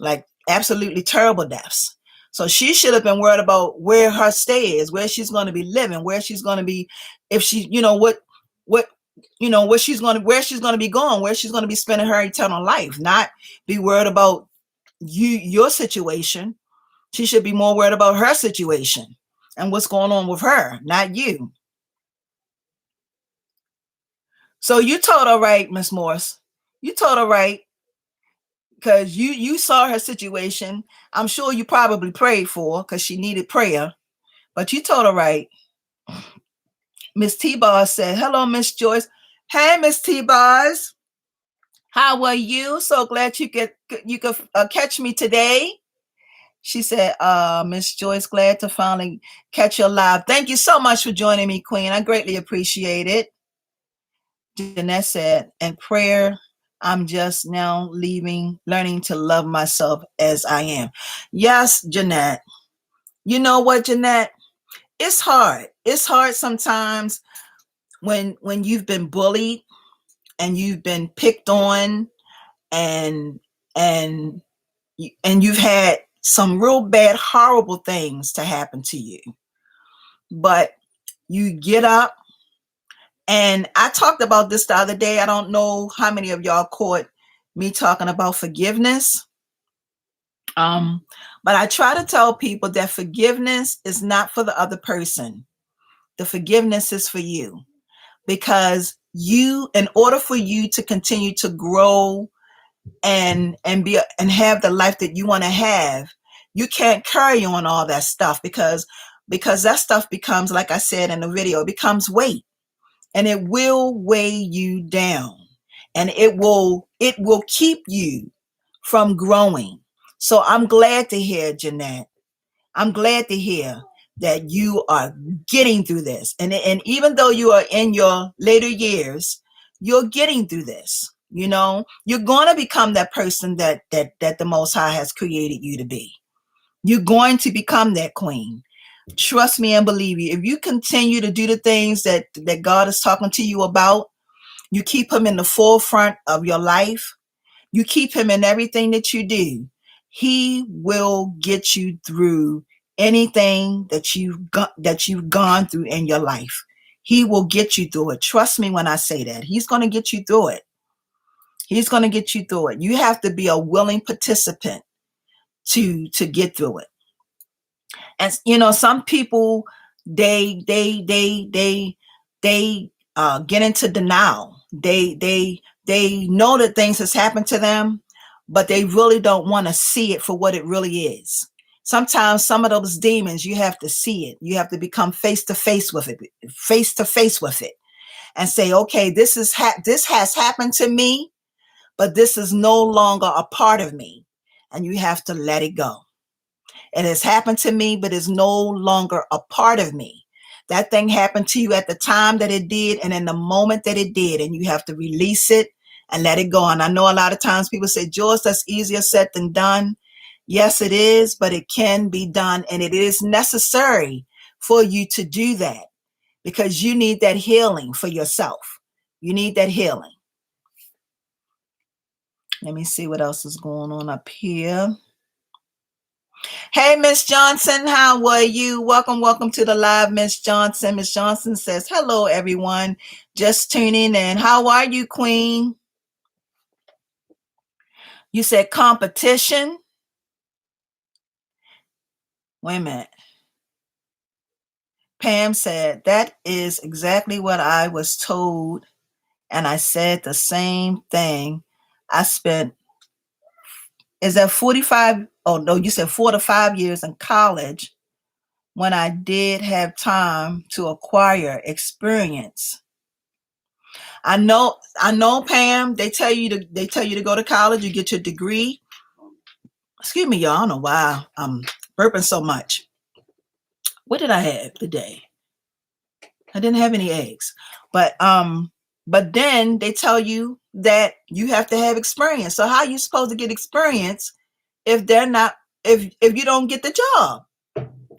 like absolutely terrible deaths. So she should have been worried about where her stay is, where she's going to be living, where she's going to be, if she, where she's going to be going, where she's going to be spending her eternal life, not be worried about your situation. She should be more worried about her situation and what's going on with her, not you. So you told her right, Miss Morse. You told her right, because you saw her situation. I'm sure you probably prayed for her because she needed prayer, but you told her right. Miss T-Bars said, hello, Miss Joyce. Hey, Miss T-Bars. How are you? So glad you could catch me today. She said, Miss Joyce, glad to finally catch you live. Thank you so much for joining me, Queen. I greatly appreciate it. Jeanette said, and prayer, I'm just now learning to love myself as I am. Yes, Jeanette. You know what, Jeanette? It's hard. It's hard sometimes when you've been bullied and you've been picked on and you've had some real bad, horrible things to happen to you. But you get up. And I talked about this the other day. I don't know how many of y'all caught me talking about forgiveness. But I try to tell people that forgiveness is not for the other person. The forgiveness is for you, because in order for you to continue to grow and have the life that you want to have, you can't carry on all that stuff because that stuff becomes, like I said in the video, it becomes weight. And it will weigh you down, and it will keep you from growing. So I'm glad to hear, Jeanette. I'm glad to hear that you are getting through this. And even though you are in your later years, you're getting through this. You're going to become that person that the Most High has created you to be. You're going to become that queen. Trust me and believe you. If you continue to do the things that God is talking to you about, you keep him in the forefront of your life, you keep him in everything that you do, he will get you through anything that you've gone through in your life. He will get you through it. Trust me when I say that. He's going to get you through it. He's going to get you through it. You have to be a willing participant to get through it. And some people they get into denial. They know that things has happened to them, but they really don't want to see it for what it really is. Sometimes some of those demons, you have to see it. You have to become face to face with it, and say, okay, this has happened to me, but this is no longer a part of me, and you have to let it go. It has happened to me, but it's no longer a part of me. That thing happened to you at the time that it did, and in the moment that it did, and you have to release it and let it go. And I know a lot of times people say, Joyce, that's easier said than done. Yes, it is, but it can be done, and it is necessary for you to do that because you need that healing for yourself. You need that healing. Let me see what else is going on up here. Hey, Miss Johnson, how are you? Welcome to the live, Miss Johnson. Miss Johnson says, hello, everyone. Just tuning in. How are you, Queen? You said competition. Wait a minute. Pam said, that is exactly what I was told. And I said the same thing. I spent, is that 45? Oh, no, you said 4 to 5 years in college when I did have time to acquire experience. I know, Pam, they tell you to go to college, you get your degree. Excuse me, y'all. I don't know why I'm burping so much. What did I have today? I didn't have any eggs. But then they tell you that you have to have experience. So how are you supposed to get experience if you don't get the job?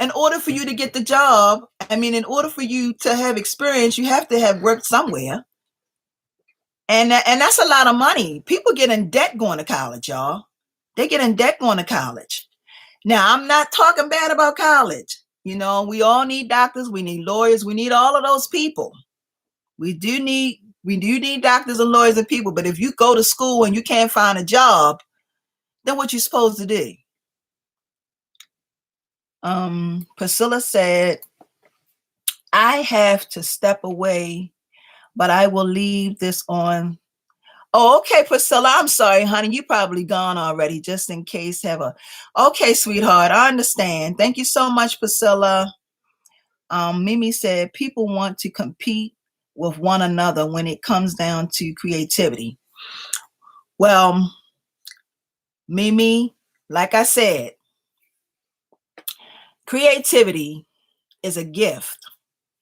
In order for you to get the job, in order for you to have experience, you have to have worked somewhere. And that's a lot of money. People get in debt going to college, y'all. They get in debt going to college. Now, I'm not talking bad about college. We all need doctors. We need lawyers. We need all of those people. We do need doctors and lawyers and people. But if you go to school and you can't find a job, then what you supposed to do? Priscilla said, I have to step away, but I will leave this on. Oh, okay, Priscilla. I'm sorry, honey. You probably gone already, just in case. Okay, sweetheart. I understand. Thank you so much, Priscilla. Mimi said, people want to compete with one another when it comes down to creativity. Well, Mimi, like I said, creativity is a gift.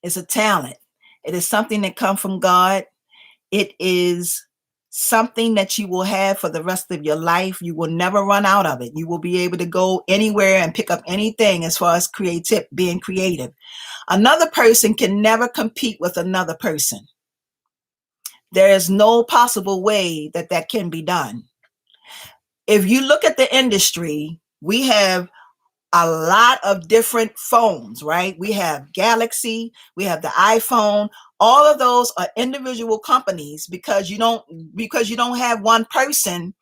It's a talent. It is something that comes from God. It is something that you will have for the rest of your life. You will never run out of it. You will be able to go anywhere and pick up anything as far as being creative. Another person can never compete with another person. There is no possible way that can be done. If you look at the industry, we have a lot of different phones, right? We have Galaxy, we have the iPhone. All of those are individual companies because you don't have one person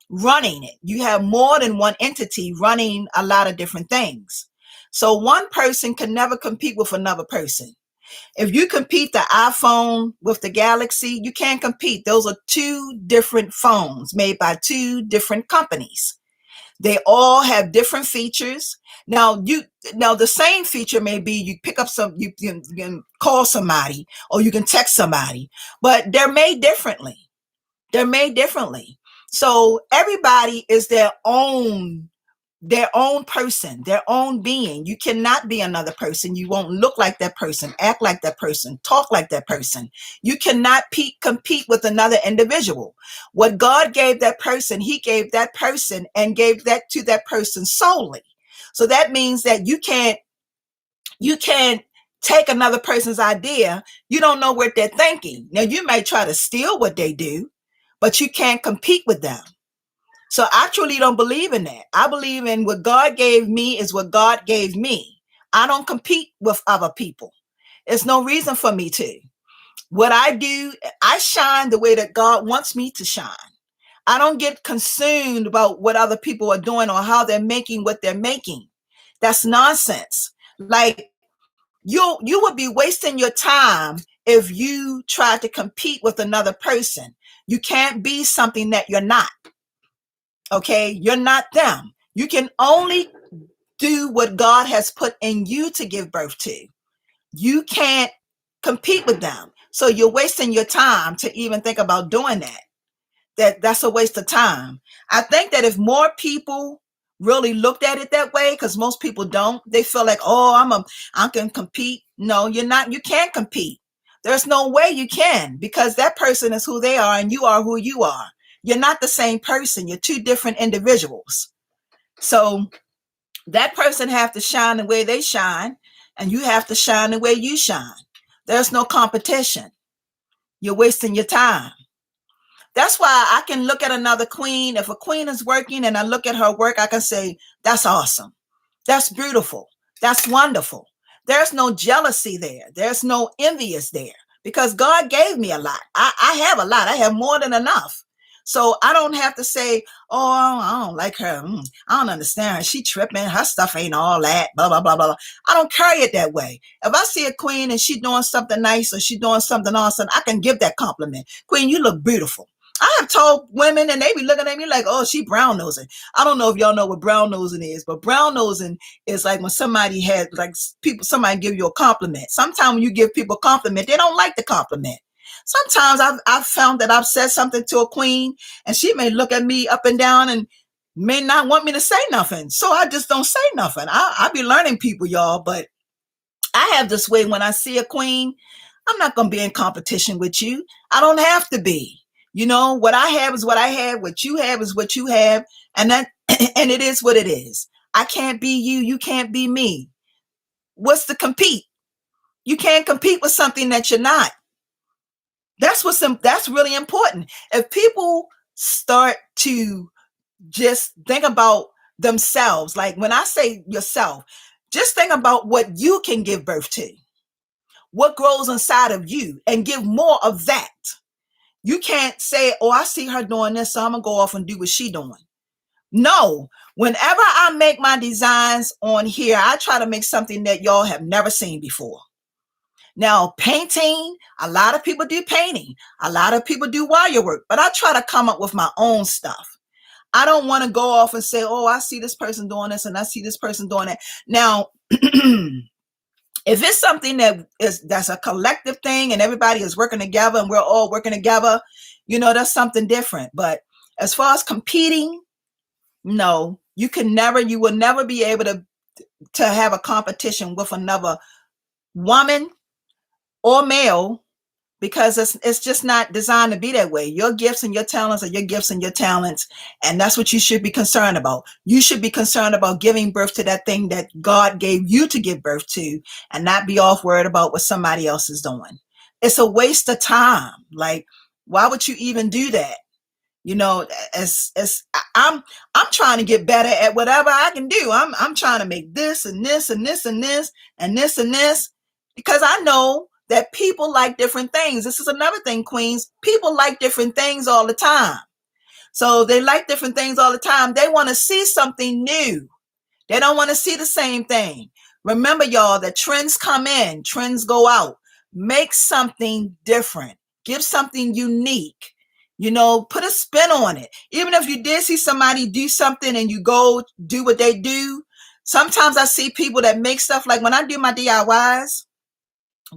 running it. You have more than one entity running a lot of different things. So one person can never compete with another person. If you compete the iPhone with the Galaxy, you can't compete. Those are two different phones made by two different companies. They all have different features. Now the same feature may be you pick up you can call somebody or you can text somebody, but they're made differently. So everybody is their own person, their own being. You cannot be another person. You won't look like that person, act like that person, talk like that person. You cannot compete with another individual. What God gave that person, he gave that person and gave that to that person solely. So that means that you can't take another person's idea. You don't know what they're thinking. Now you may try to steal what they do, but you can't compete with them. So I truly don't believe in that. I believe in what God gave me is what God gave me. I don't compete with other people. There's no reason for me to. What I do, I shine the way that God wants me to shine. I don't get consumed about what other people are doing or how they're making what they're making. That's nonsense. Like you would be wasting your time if you try to compete with another person. You can't be something that you're not. Okay, you're not them. You can only do what God has put in you to give birth to. You can't compete with them. So you're wasting your time to even think about doing that. That's a waste of time. I think that if more people really looked at it that way, because most people don't, they feel like, oh, I can compete. No, you're not. You can't compete. There's no way you can, because that person is who they are and you are who you are. You're not the same person. You're two different individuals. So that person have to shine the way they shine, and you have to shine the way you shine. There's no competition. You're wasting your time. That's why I can look at another queen. If a queen is working and I look at her work, I can say, that's awesome. That's beautiful. That's wonderful. There's no jealousy there. There's no envious there because God gave me a lot. I have a lot. I have more than enough. So I don't have to say, oh, I don't like her. I don't understand her. She tripping. Her stuff ain't all that. Blah, blah, blah, blah. I don't carry it that way. If I see a queen and she doing something nice or she doing something awesome, I can give that compliment. Queen, you look beautiful. I have told women and they be looking at me like, oh, she brown nosing. I don't know if y'all know what brown nosing is, but brown nosing is like when somebody has like somebody give you a compliment. Sometimes when you give people a compliment, they don't like the compliment. Sometimes I've found that I've said something to a queen and she may look at me up and down and may not want me to say nothing. So I just don't say nothing. I be learning people, y'all, but I have this way when I see a queen, I'm not going to be in competition with you. I don't have to be. You know, what I have is what I have. What you have is what you have. And and it is what it is. I can't be you. You can't be me. What's to compete? You can't compete with something that you're not. That's really important. If people start to just think about themselves, like when I say yourself, just think about what you can give birth to, what grows inside of you, and give more of that. You can't say, oh, I see her doing this, so I'm going to go off and do what she's doing. No. Whenever I make my designs on here, I try to make something that y'all have never seen before. Now, painting, a lot of people do painting. A lot of people do wire work, but I try to come up with my own stuff. I don't want to go off and say, oh, I see this person doing this and I see this person doing that. Now, if it's something that's a collective thing and everybody is working together and we're all working together, you know, that's something different. But as far as competing, no, you will never be able to have a competition with another woman or male because it's just not designed to be that way. Your gifts and your talents are your gifts and your talents. And that's what you should be concerned about. You should be concerned about giving birth to that thing that God gave you to give birth to and not be off worried about what somebody else is doing. It's a waste of time. Like, why would you even do that? You know, I'm trying to get better at whatever I can do. I'm trying to make this and this and this and this and this and this because I know that people like different things. This is another thing, queens. People like different things all the time. So they like different things all the time. They want to see something new. They don't want to see the same thing. Remember, y'all, that trends come in, trends go out. Make something different. Give something unique. You know, put a spin on it. Even if you did see somebody do something and you go do what they do. Sometimes I see people that make stuff like when I do my DIYs,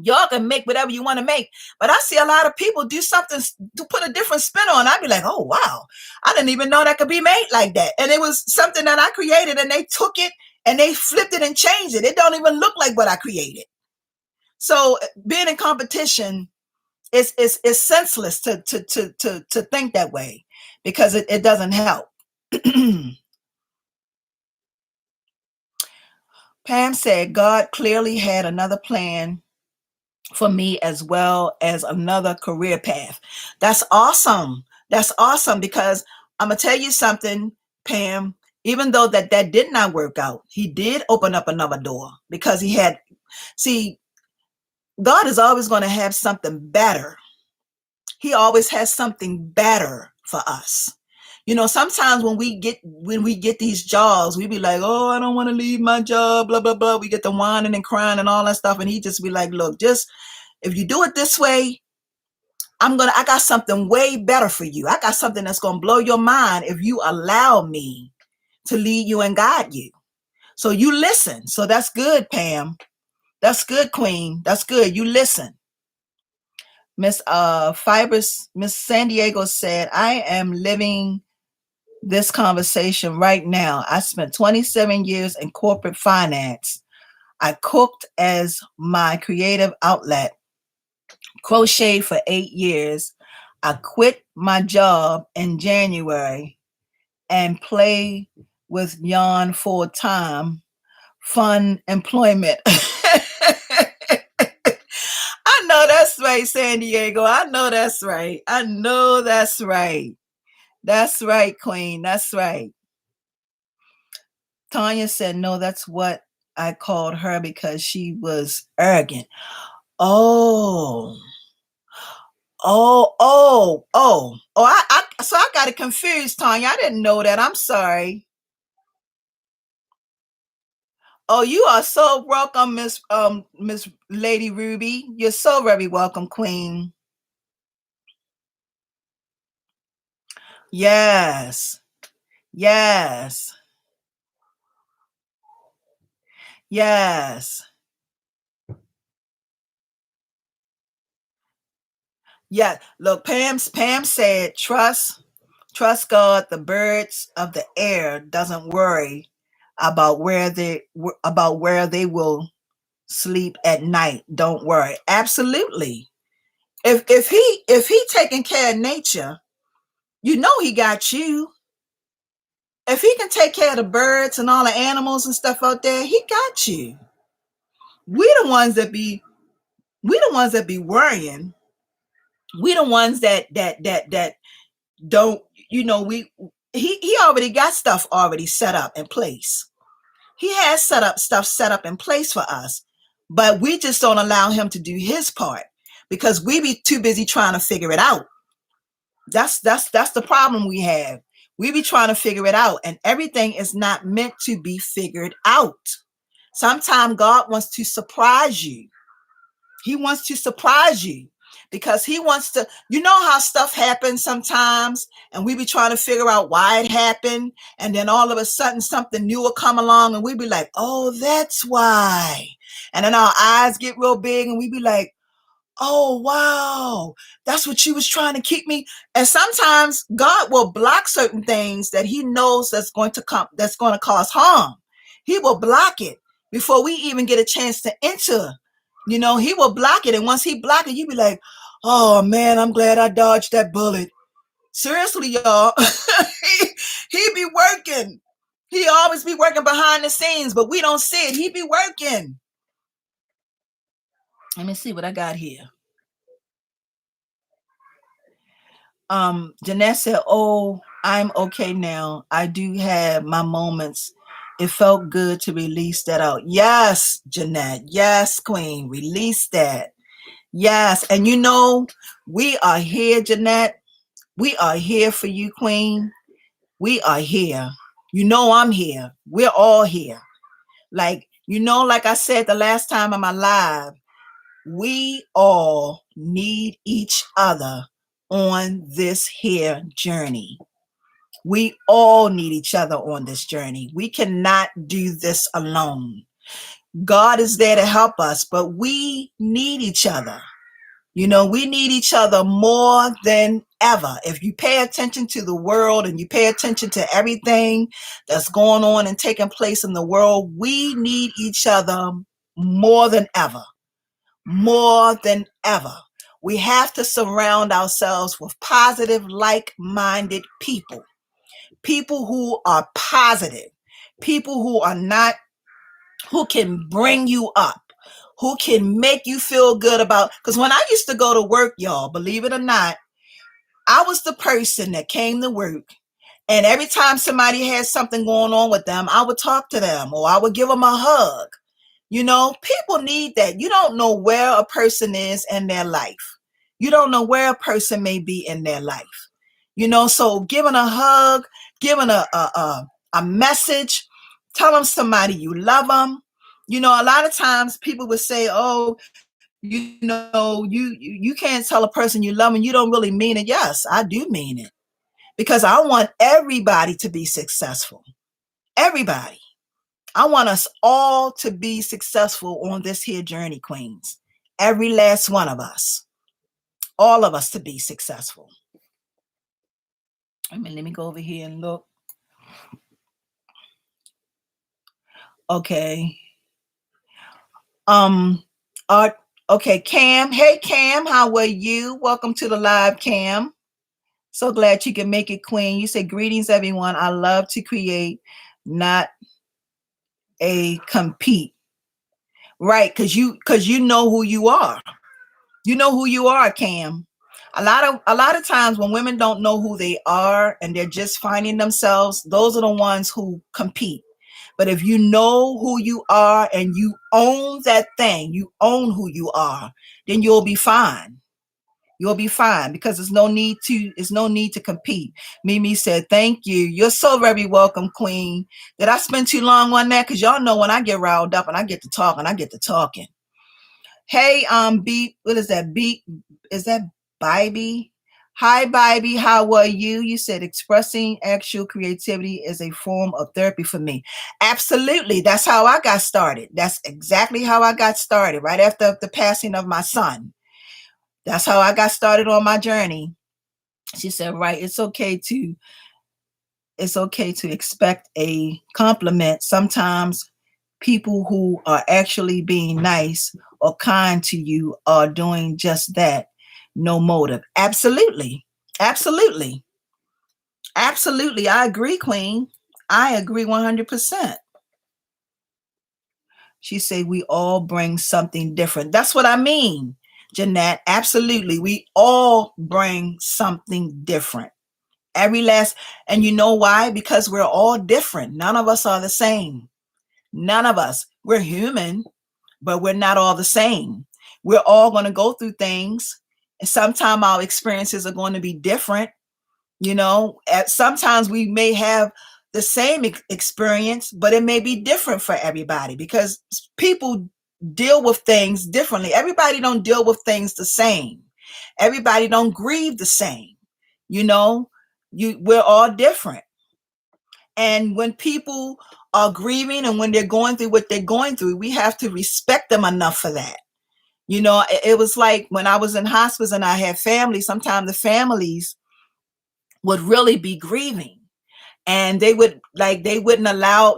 y'all can make whatever you want to make. But I see a lot of people do something to put a different spin on. I'd be like, oh, wow, I didn't even know that could be made like that. And it was something that I created and they took it and they flipped it and changed it. It don't even look like what I created. So being in competition is senseless to think that way because it doesn't help. Pam said, God clearly had another plan for me as well as another career path. That's awesome. That's awesome because I'm going to tell you something, Pam, even though that did not work out, he did open up another door because God is always going to have something better. He always has something better for us. You know, sometimes when we get these jobs, we be like, oh, I don't want to leave my job, blah, blah, blah. We get the whining and crying and all that stuff. And he just be like, look, just if you do it this way, I got something way better for you. I got something that's going to blow your mind if you allow me to lead you and guide you. So you listen. So that's good, Pam. That's good, Queen. That's good. You listen. Miss San Diego said, I am living this conversation right now. I spent 27 years in corporate finance. I cooked as my creative outlet, crocheted for 8 years. I quit my job in January and play with Yon full-time fun employment. I know that's right, San Diego. I know that's right. I know that's right. That's right, Queen. That's right. Tanya said, no, that's what I called her because she was arrogant. Oh. So I got it confused, Tanya. I didn't know that. I'm sorry. Oh, you are so welcome, Miss Lady Ruby. You're so very welcome, Queen. Yes. Yes. Yes. Yeah. Look, Pam said, trust God. The birds of the air doesn't worry about where they will sleep at night. Don't worry. Absolutely. If he taking care of nature, you know he got you. If he can take care of the birds and all the animals and stuff out there, he got you. We the ones that be worrying. We the ones that don't, he already got stuff already set up in place. He has stuff set up in place for us, but we just don't allow him to do his part because we be too busy trying to figure it out. That's the problem we have. We be trying to figure it out, and everything is not meant to be figured out. Sometimes God wants to surprise you. He wants to surprise you because he wants to, how stuff happens sometimes and we be trying to figure out why it happened. And then all of a sudden something new will come along and we be like, oh, that's why. And then our eyes get real big and we be like, oh, wow, that's what you was trying to keep me. And sometimes God will block certain things that he knows that's going to cause harm. He will block it before we even get a chance to enter. He will block it. And once he block it, you be like, oh man, I'm glad I dodged that bullet. Seriously, y'all. he be working. He always be working behind the scenes, but we don't see it. He be working. Let me see what I got here. Jeanette said, oh, I'm okay now. I do have my moments. It felt good to release that out. Yes, Jeanette. Yes, Queen. Release that. Yes. And we are here, Jeanette. We are here for you, Queen. We are here. I'm here. We're all here. Like I said the last time on my live, we all need each other on this here journey. We all need each other on this journey. We cannot do this alone. God is there to help us, but we need each other. We need each other more than ever. If you pay attention to the world and you pay attention to everything that's going on and taking place in the world, we need each other more than ever. More than ever. We have to surround ourselves with positive, like-minded people. People who are positive. People who can bring you up. Who can make you feel good about, because when I used to go to work, y'all, believe it or not, I was the person that came to work, and every time somebody had something going on with them, I would talk to them or I would give them a hug. People need that. You don't know where a person is in their life. You don't know where a person may be in their life. So giving a hug, giving a message, telling somebody you love them. A lot of times people would say, oh, you can't tell a person you love them, you don't really mean it. Yes, I do mean it, because I want everybody to be successful. Everybody. I want us all to be successful on this here journey, Queens. Every last one of us. All of us to be successful. Let me go over here and look. Okay. Okay, Cam. Hey, Cam, how are you? Welcome to the live, Cam. So glad you can make it, Queen. You say, greetings, everyone. I love to create not a compete. Right, because you know who you are. You know who you are, Cam. A lot of times when women don't know who they are and they're just finding themselves, those are the ones who compete. But if you know who you are and you own that thing, you own who you are, then you'll be fine. You'll be fine because there's no need to compete. Mimi said, "Thank you. You're so very welcome, Queen." Did I spend too long on that? Because y'all know when I get riled up and I get to talking, I get to talking. Hey, B, what is that? B, is that Bybee? Hi, Bybee. How are you? You said expressing actual creativity is a form of therapy for me. Absolutely. That's how I got started. That's exactly how I got started. Right after the passing of my son. That's how I got started on my journey. She said, right, it's okay to expect a compliment. Sometimes people who are actually being nice or kind to you are doing just that. No motive. Absolutely. Absolutely. Absolutely. I agree, Queen. I agree 100%. She said we all bring something different. That's what I mean, Jeanette. Absolutely. We all bring something different. Every last, and you know why? Because we're all different. None of us are the same. None of us. We're human, but we're not all the same. We're all going to go through things, and sometimes our experiences are going to be different. Sometimes we may have the same experience, but it may be different for everybody because people deal with things differently. Everybody don't deal with things the same. Everybody don't grieve the same. You know, we're all different. And when people are grieving and when they're going through what they're going through, we have to respect them enough for that. It was like when I was in hospice and I had family, sometimes the families would really be grieving. And they wouldn't allow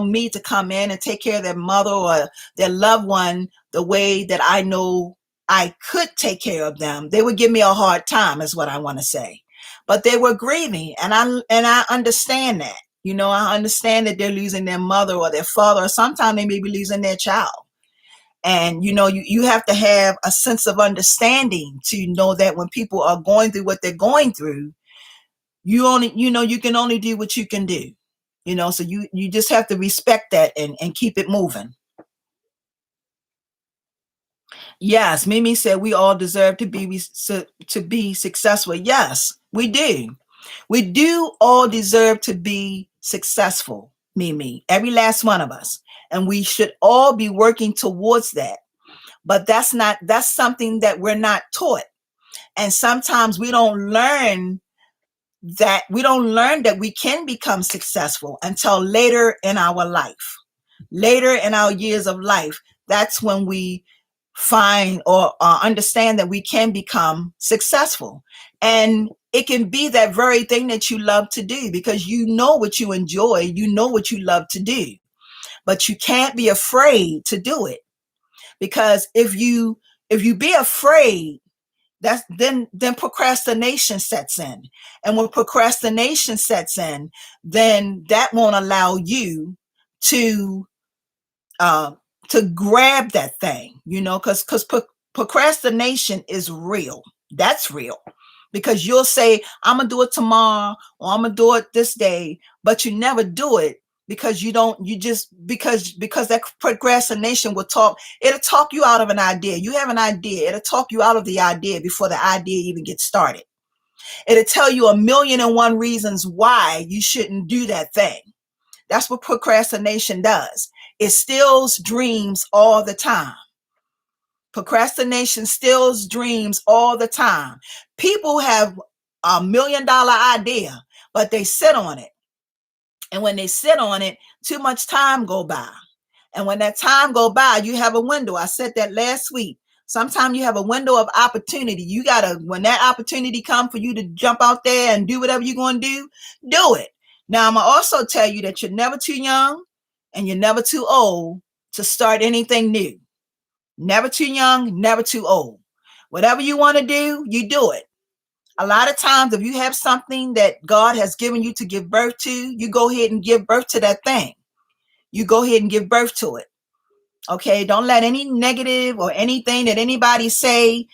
me to come in and take care of their mother or their loved one the way that I know I could take care of them. They would give me a hard time, is what I want to say. But they were grieving, and I understand that. I understand that they're losing their mother or their father, or sometimes they may be losing their child. And you have to have a sense of understanding to know that when people are going through what they're going through, you can only do what you can do. So you just have to respect that and keep it moving. Yes, Mimi said we all deserve to be successful. Yes, we do. We do all deserve to be successful, Mimi, every last one of us. And we should all be working towards that. But that's something that we're not taught. And sometimes we don't learn that we can become successful until later in our life. Later in our years of life, that's when we find or understand that we can become successful. And it can be that very thing that you love to do because you know what you enjoy, you know what you love to do. But you can't be afraid to do it, because if you be afraid, then procrastination sets in. And when procrastination sets in, then that won't allow you to uh, to grab that thing, because procrastination is real. That's real. Because you'll say, I'm gonna do it tomorrow, or I'm gonna do it this day, but you never do it because because that procrastination it'll talk you out of an idea. You have an idea, it'll talk you out of the idea before the idea even gets started. It'll tell you a million and one reasons why you shouldn't do that thing. That's what procrastination does. It steals dreams all the time. Procrastination steals dreams all the time. People have $1 million idea, but they sit on it. And when they sit on it, too much time go by. And when that time go by, you have a window. I said that last week. Sometimes you have a window of opportunity. When that opportunity comes for you to jump out there and do whatever you're going to do it. Now, I'm going to also tell you that you're never too young and you're never too old to start anything new. Never too young, never too old. Whatever you want to do, you do it. A lot of times, if you have something that God has given you to give birth to, you go ahead and give birth to that thing. You go ahead and give birth to it. Okay, don't let any negative or anything that anybody say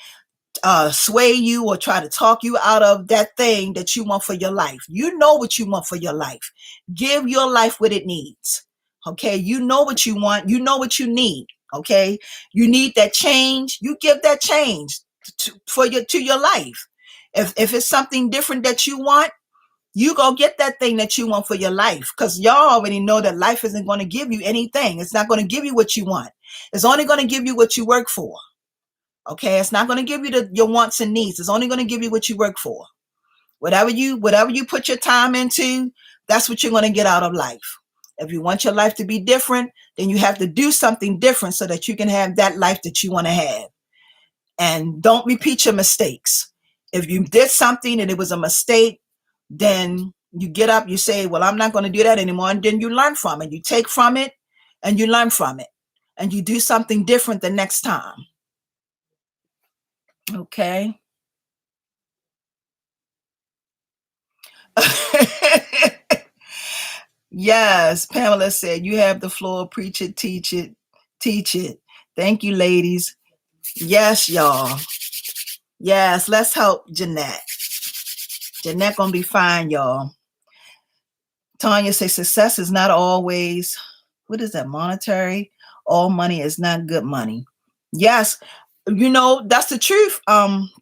sway you or try to talk you out of that thing that you want for your life. You know what you want for your life. Give your life what it needs. Okay, you know what you want. You know what you need. Okay, you need that change. You give that change to your life. If it's something different that you want, you go get that thing that you want for your life, because y'all already know that life isn't going to give you anything. It's not going to give you what you want. It's only going to give you what you work for. Okay, it's not going to give you your wants and needs. It's only going to give you what you work for. Whatever you put your time into, that's what you're going to get out of life. If you want your life to be different, then you have to do something different so that you can have that life that you want to have. And don't repeat your mistakes. If you did something and it was a mistake, then you get up, you say, well, I'm not going to do that anymore. And then you learn from it. You take from it and you learn from it. And you do something different the next time. Okay. Yes, Pamela said, you have the floor, preach it, teach it, teach it. Thank you, ladies. Yes, y'all. Yes, let's help Jeanette. Jeanette gonna be fine, y'all. Tanya says, success is not always, what is that, monetary? All money is not good money. Yes, that's the truth,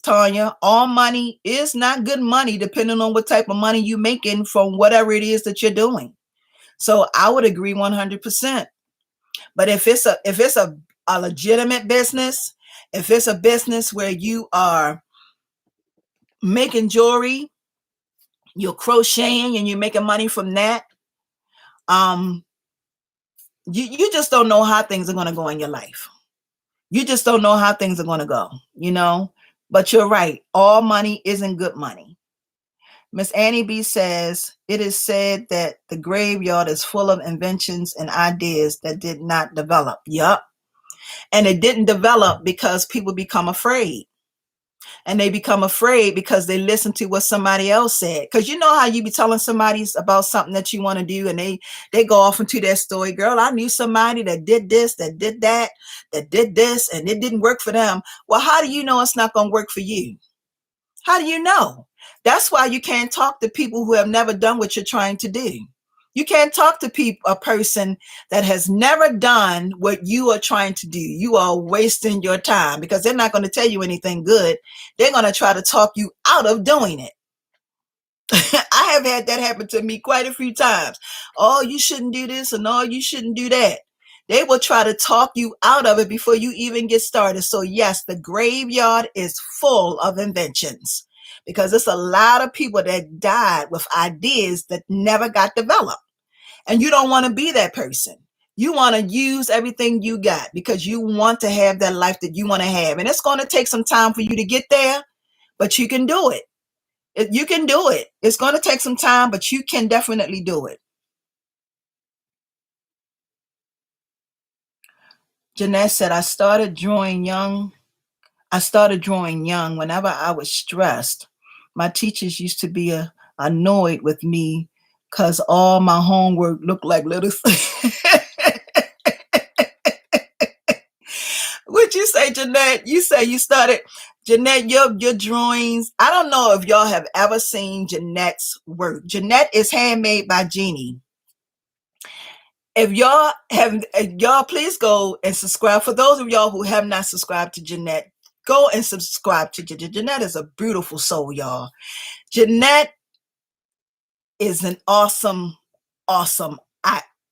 Tanya. All money is not good money, depending on what type of money you're making from whatever it is that you're doing. So I would agree 100%. But if it's a legitimate business, if it's a business where you are making jewelry, you're crocheting and you're making money from that, you just don't know how things are going to go in your life. You just don't know how things are going to go, But you're right. All money isn't good money. Miss Annie B says, it is said that the graveyard is full of inventions and ideas that did not develop. Yup. And it didn't develop because people become afraid. And they become afraid because they listen to what somebody else said. Because you know how you be telling somebody about something that you want to do, and they go off into their story. Girl, I knew somebody that did this, that did that, that did this, and it didn't work for them. Well, how do you know it's not going to work for you? How do you know? That's why you can't talk to people who have never done what you're trying to do. You can't talk to a person that has never done what you are trying to do. You are wasting your time, because they're not going to tell you anything good. They're going to try to talk you out of doing it. I have had that happen to me quite a few times. Oh, you shouldn't do this, and oh, you shouldn't do that. They will try to talk you out of it before you even get started. So yes, the graveyard is full of inventions, because it's a lot of people that died with ideas that never got developed. And you don't want to be that person. You want to use everything you got because you want to have that life that you want to have. And it's going to take some time for you to get there, but you can do it. You can do it. It's going to take some time, but you can definitely do it. Jeanette said, I started drawing young. Whenever I was stressed. My teachers used to be annoyed with me because all my homework looked like little. What'd you say, Jeanette? You say you started, Jeanette, your drawings. I don't know if y'all have ever seen Jeanette's work. Jeanette is handmade by Jeannie. If y'all please go and subscribe. For those of y'all who have not subscribed to Jeanette, go and subscribe to Jeanette. Jeanette is a beautiful soul, y'all. Jeanette is an awesome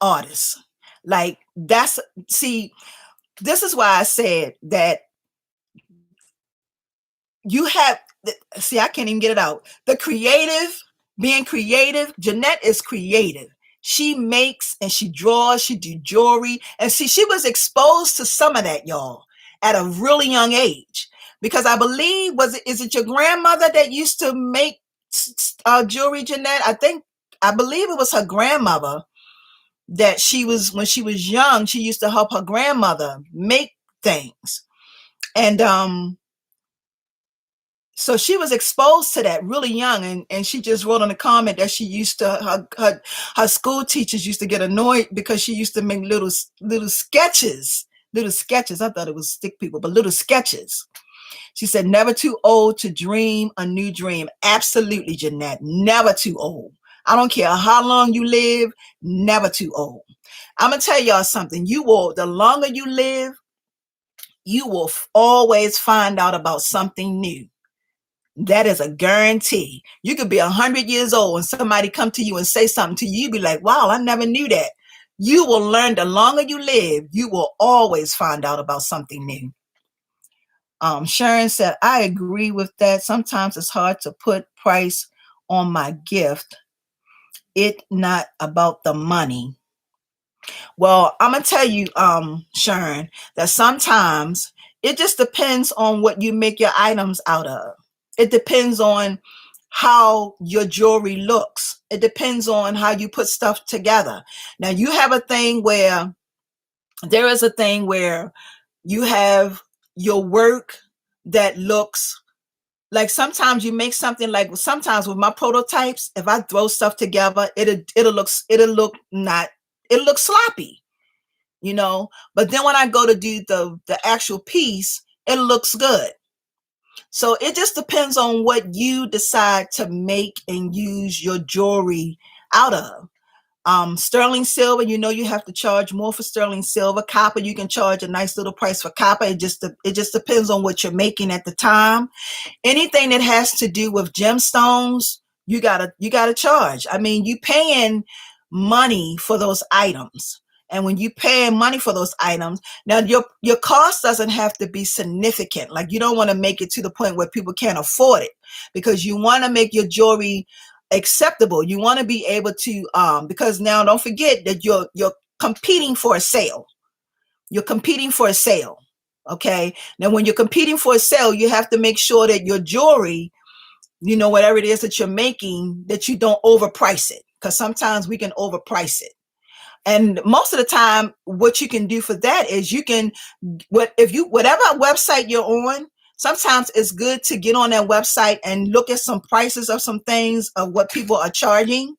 artist. Like, this is why I said that you have, I can't even get it out. Being creative, Jeanette is creative. She makes and she draws, she do jewelry. And she was exposed to some of that, y'all, at a really young age. Because I believe, is it your grandmother that used to make jewelry, Jeanette? I believe it was her grandmother that when she was young, she used to help her grandmother make things. And So she was exposed to that really young, and she just wrote in a comment that she used to her school teachers used to get annoyed because she used to make little sketches. Little sketches. I thought it was stick people, but little sketches. She said, never too old to dream a new dream. Absolutely, Jeanette. Never too old. I don't care how long you live, never too old. I'm going to tell y'all something. The longer you live, you will always find out about something new. That is a guarantee. You could be 100 years old and somebody come to you and say something to you. You be like, wow, I never knew that. You will learn the longer you live, you will always find out about something new. Sharon said, I agree with that. Sometimes it's hard to put price on my gift. It not about the money. Well, I'm going to tell you, Sharon, that sometimes it just depends on what you make your items out of. It depends on how your jewelry looks. It depends on how you put stuff together. Now, you have a thing where there is a thing where you have your work that looks like, sometimes you make something, like sometimes with my prototypes, if I throw stuff together, it'll look sloppy, you know. But then when I go to do the actual piece, it looks good. So it just depends on what you decide to make and use your jewelry out of. Sterling silver, you have to charge more for sterling silver. Copper, you can charge a nice little price for copper. It just depends on what you're making at the time. Anything that has to do with gemstones, you gotta charge. I mean, you paying money for those items. And when you paying money for those items, now your cost doesn't have to be significant. Like, you don't want to make it to the point where people can't afford it, because you want to make your jewelry acceptable. You want to be able to, because now don't forget that you're competing for a sale. You're competing for a sale. Okay. Now, when you're competing for a sale, you have to make sure that your jewelry, whatever it is that you're making, that you don't overprice it, because sometimes we can overprice it. And most of the time, what you can do for that is whatever website you're on, sometimes it's good to get on that website and look at some prices of some things of what people are charging.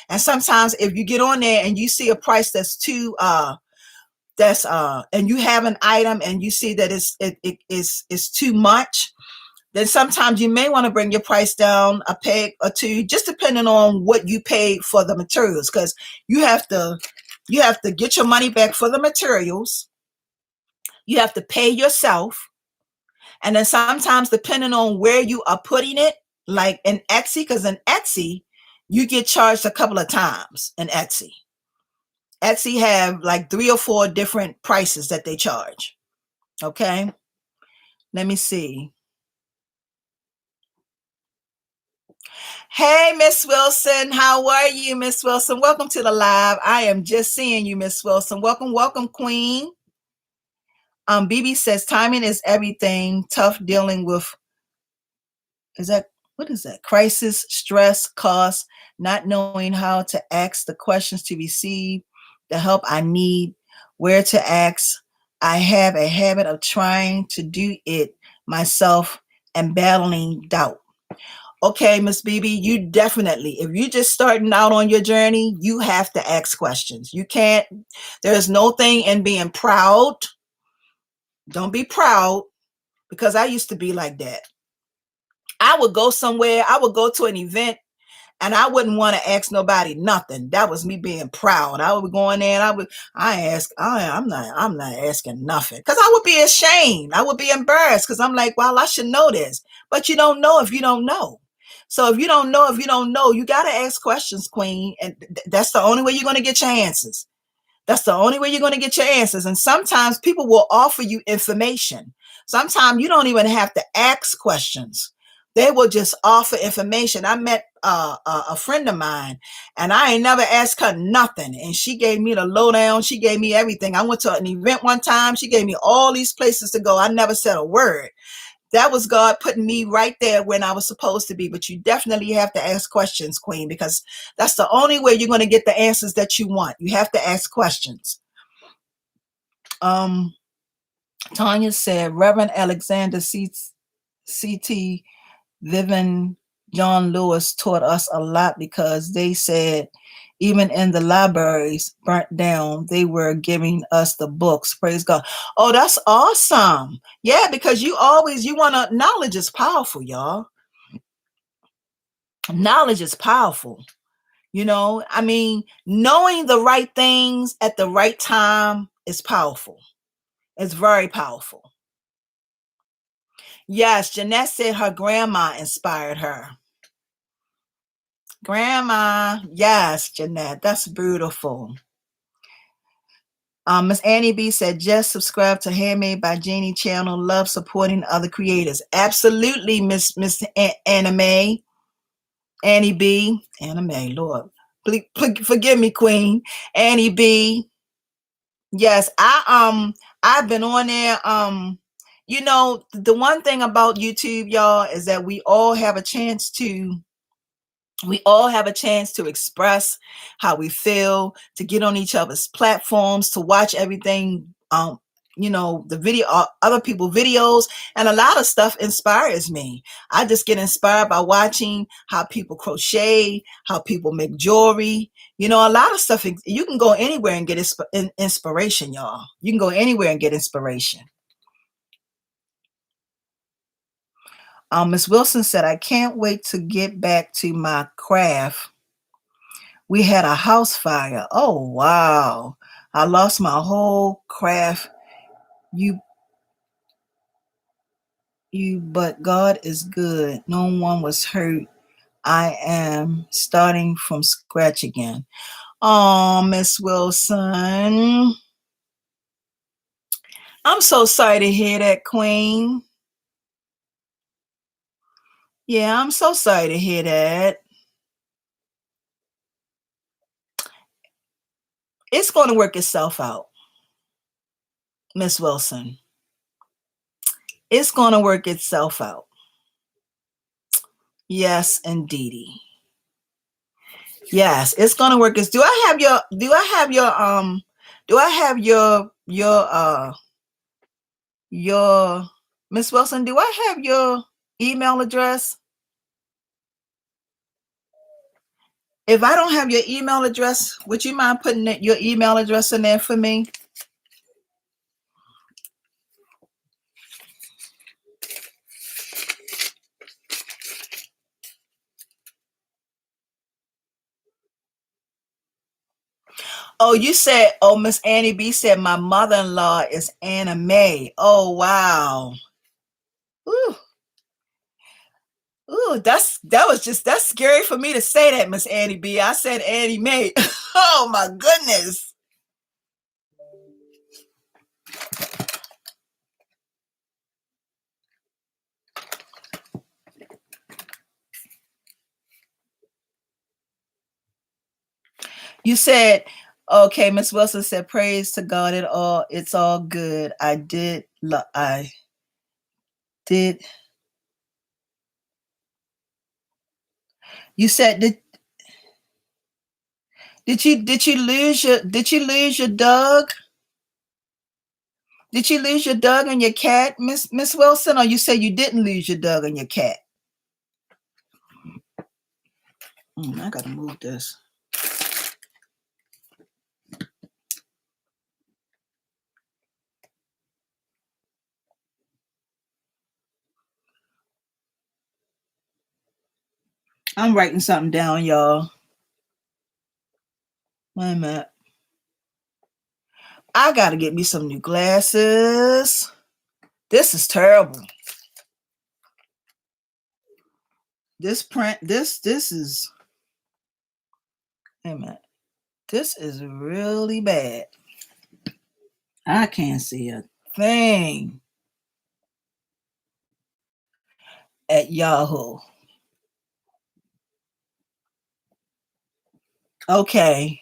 And sometimes if you get on there and you see a price that's too, and you have an item and you see that it's too much, then sometimes you may want to bring your price down a peg or two, just depending on what you paid for the materials, because you have to get your money back for the materials. You have to pay yourself. And then sometimes, depending on where you are putting it, like in Etsy, because in Etsy, you get charged a couple of times in Etsy. Etsy have like 3 or 4 different prices that they charge. Okay. Let me see. Hey, Miss Wilson. How are you, Miss Wilson? Welcome to the live. I am just seeing you, Miss Wilson. Welcome, Queen. BB says timing is everything. Tough dealing with, what is that? Crisis, stress, cost, not knowing how to ask the questions to receive the help I need, where to ask. I have a habit of trying to do it myself and battling doubt. Okay, Miss BB, you definitely, if you're just starting out on your journey, you have to ask questions. You can't, there's no thing in being proud. Don't be proud, because I used to be like that. I would go somewhere, I would go to an event, and I wouldn't want to ask nobody nothing. That was me being proud. I would go in there and I'm not asking nothing, because I would be ashamed. I would be embarrassed, because I'm like, well, I should know this. But you don't know if you don't know. So if you don't know, you got to ask questions, Queen. And that's the only way you're going to get your answers. That's the only way you're going to get your answers. And sometimes people will offer you information. Sometimes you don't even have to ask questions. They will just offer information. I met a friend of mine, and I ain't never asked her nothing. And she gave me the lowdown. She gave me everything. I went to an event one time. She gave me all these places to go. I never said a word. That was God putting me right there when I was supposed to be. But you definitely have to ask questions, Queen, because that's the only way you're going to get the answers that you want. You have to ask questions. Tanya said, Reverend Alexander CT Vivian John Lewis taught us a lot because they said even in the libraries burnt down, they were giving us the books. Praise God. Oh, that's awesome. Yeah, because you want to, knowledge is powerful, y'all. Knowledge is powerful. I mean, knowing the right things at the right time is powerful. It's very powerful. Yes, Jeanette said her grandma inspired her. Grandma, yes, Jeanette, that's beautiful. Miss Annie B said, just subscribe to Handmade by Jeannie channel. Love supporting other creators. Absolutely, Miss Anime. Annie B. Anime, Lord. Please, forgive me, Queen. Annie B. Yes, I've been on there. The one thing about YouTube, y'all, is that we all have a chance to express how we feel, to get on each other's platforms, to watch everything, the video, other people's videos, and a lot of stuff inspires me. I just get inspired by watching how people crochet, how people make jewelry, a lot of stuff. You can go anywhere and get inspiration, y'all. You can go anywhere and get inspiration. Miss Wilson said, I can't wait to get back to my craft. We had a house fire. Oh, wow. I lost my whole craft. But God is good. No one was hurt. I am starting from scratch again. Oh, Miss Wilson. I'm so sorry to hear that, Queen. Yeah, I'm so sorry to hear that. It's going to work itself out, Miss Wilson. It's going to work itself out. Yes, indeedy. Yes, it's going to work. Do I have your Miss Wilson, do I have your email address? If I don't have your email address, would you mind putting your email address in there for me? Oh, you said, Miss Annie B said my mother-in-law is Anna Mae. Oh, wow. Ooh. Ooh, that's scary for me to say that, Miss Annie B. I said Annie Mae. Oh my goodness. You said, okay, Miss Wilson said, praise to God it's all good. I did. You said, did you lose your dog? Did you lose your dog and your cat, Miss Wilson? Or you say you didn't lose your dog and your cat? I gotta move this. I'm writing something down, y'all. Wait a minute. I gotta get me some new glasses. This is terrible. This print, this is, wait a minute. This is really bad. I can't see a thing at Yahoo. Okay.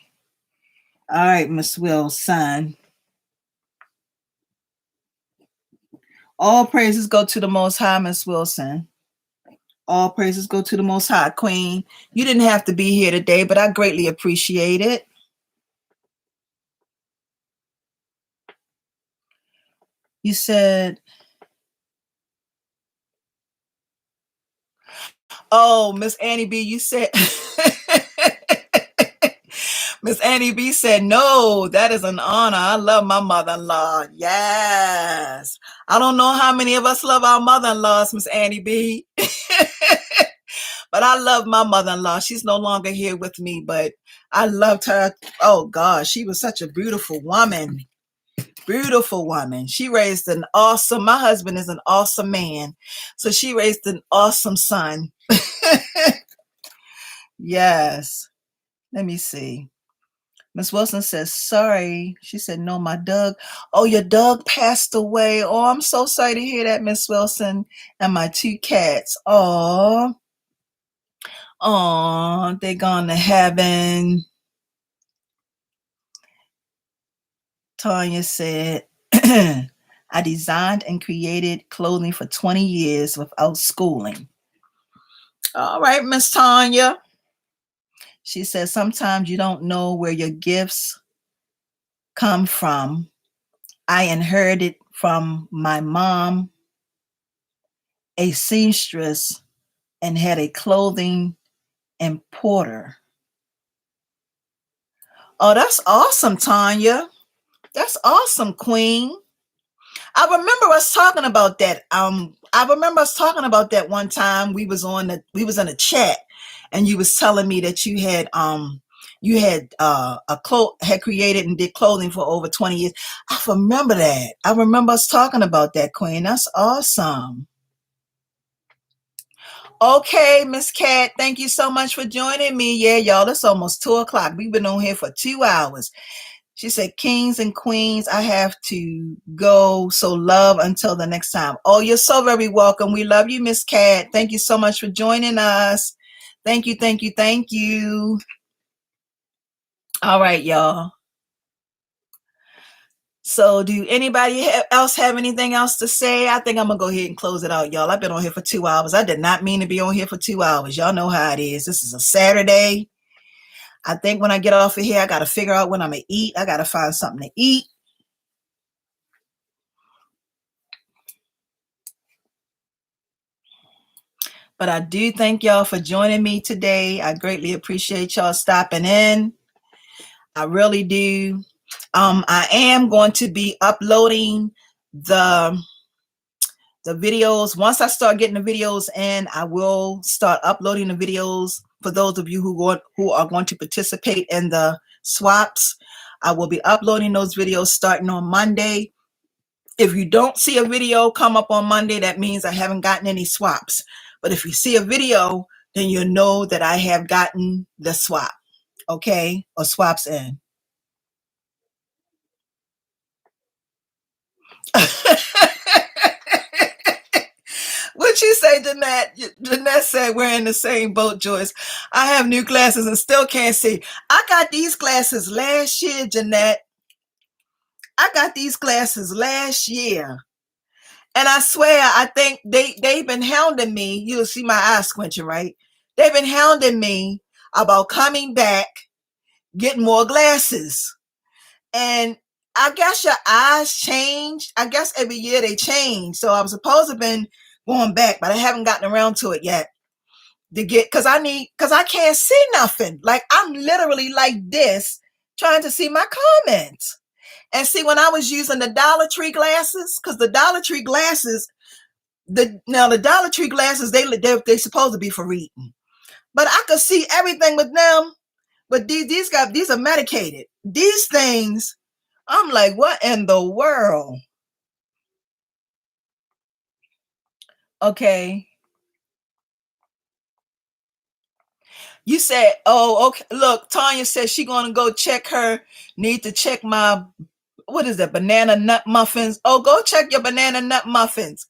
All right, Miss Wilson. All praises go to the Most High, Miss Wilson. All praises go to the Most High, Queen. You didn't have to be here today, but I greatly appreciate it. You said, Oh, Miss Annie B, you said Miss Annie B said, no, that is an honor. I love my mother-in-law. Yes. I don't know how many of us love our mother-in-laws, Miss Annie B. But I love my mother-in-law. She's no longer here with me, but I loved her. Oh, God, she was such a beautiful woman. Beautiful woman. She raised an awesome, my husband is an awesome man. So she raised an awesome son. Yes. Let me see. Miss Wilson says, sorry. She said, no, my dog. Oh, your dog passed away. Oh, I'm so sorry to hear that, Miss Wilson. And my 2 cats. Oh, they gone to heaven. Tanya said, I designed and created clothing for 20 years without schooling. All right, Miss Tanya. She says, sometimes you don't know where your gifts come from. I inherited from my mom, a seamstress, and had a clothing importer. Oh, that's awesome, Tanya. That's awesome, Queen. I remember us talking about that. I remember us talking about that one time we was in a chat, and you was telling me that you had had created and did clothing for over 20 years. I remember that. I remember us talking about that, Queen. That's awesome. Okay, Miss Cat, thank you so much for joining me. Yeah, y'all, it's almost 2:00. We've been on here for 2 hours. She said, kings and queens, I have to go. So love until the next time. Oh, you're so very welcome. We love you, Miss Cat. Thank you so much for joining us. Thank you, thank you, thank you. All right, y'all. So do anybody else have anything else to say? I think I'm going to go ahead and close it out, y'all. I've been on here for 2 hours. I did not mean to be on here for 2 hours. Y'all know how it is. This is a Saturday. I think when I get off of here, I got to figure out when I'm going to eat. I got to find something to eat. But I do thank y'all for joining me today. I greatly appreciate y'all stopping in. I really do. I am going to be uploading the videos. Once I start getting the videos in, I will start uploading the videos for those of you who are going to participate in the swaps. I will be uploading those videos starting on Monday. If you don't see a video come up on Monday, that means I haven't gotten any swaps. But if you see a video, then you'll know that I have gotten the swap, okay? Or swaps in. What'd you say, Jeanette? Jeanette said, we're in the same boat, Joyce. I have new glasses and still can't see. I got these glasses last year, Jeanette. I got these glasses last year. And I swear, I think they've been hounding me. You'll see my eyes squinching, right? They've been hounding me about coming back, getting more glasses. And I guess your eyes change. I guess every year they change. So I'm supposed to have been going back, but I haven't gotten around to it yet. Because I can't see nothing. Like, I'm literally like this, trying to see my comments. And see, when I was using the Dollar Tree glasses, because the Dollar Tree glasses, the Dollar Tree glasses, they're supposed to be for reading. But I could see everything with them. But these are medicated. These things, I'm like, what in the world? Okay. You said, oh, okay. Look, Tanya said she gonna go need to check my, what is that, banana nut muffins? Oh, go check your banana nut muffins.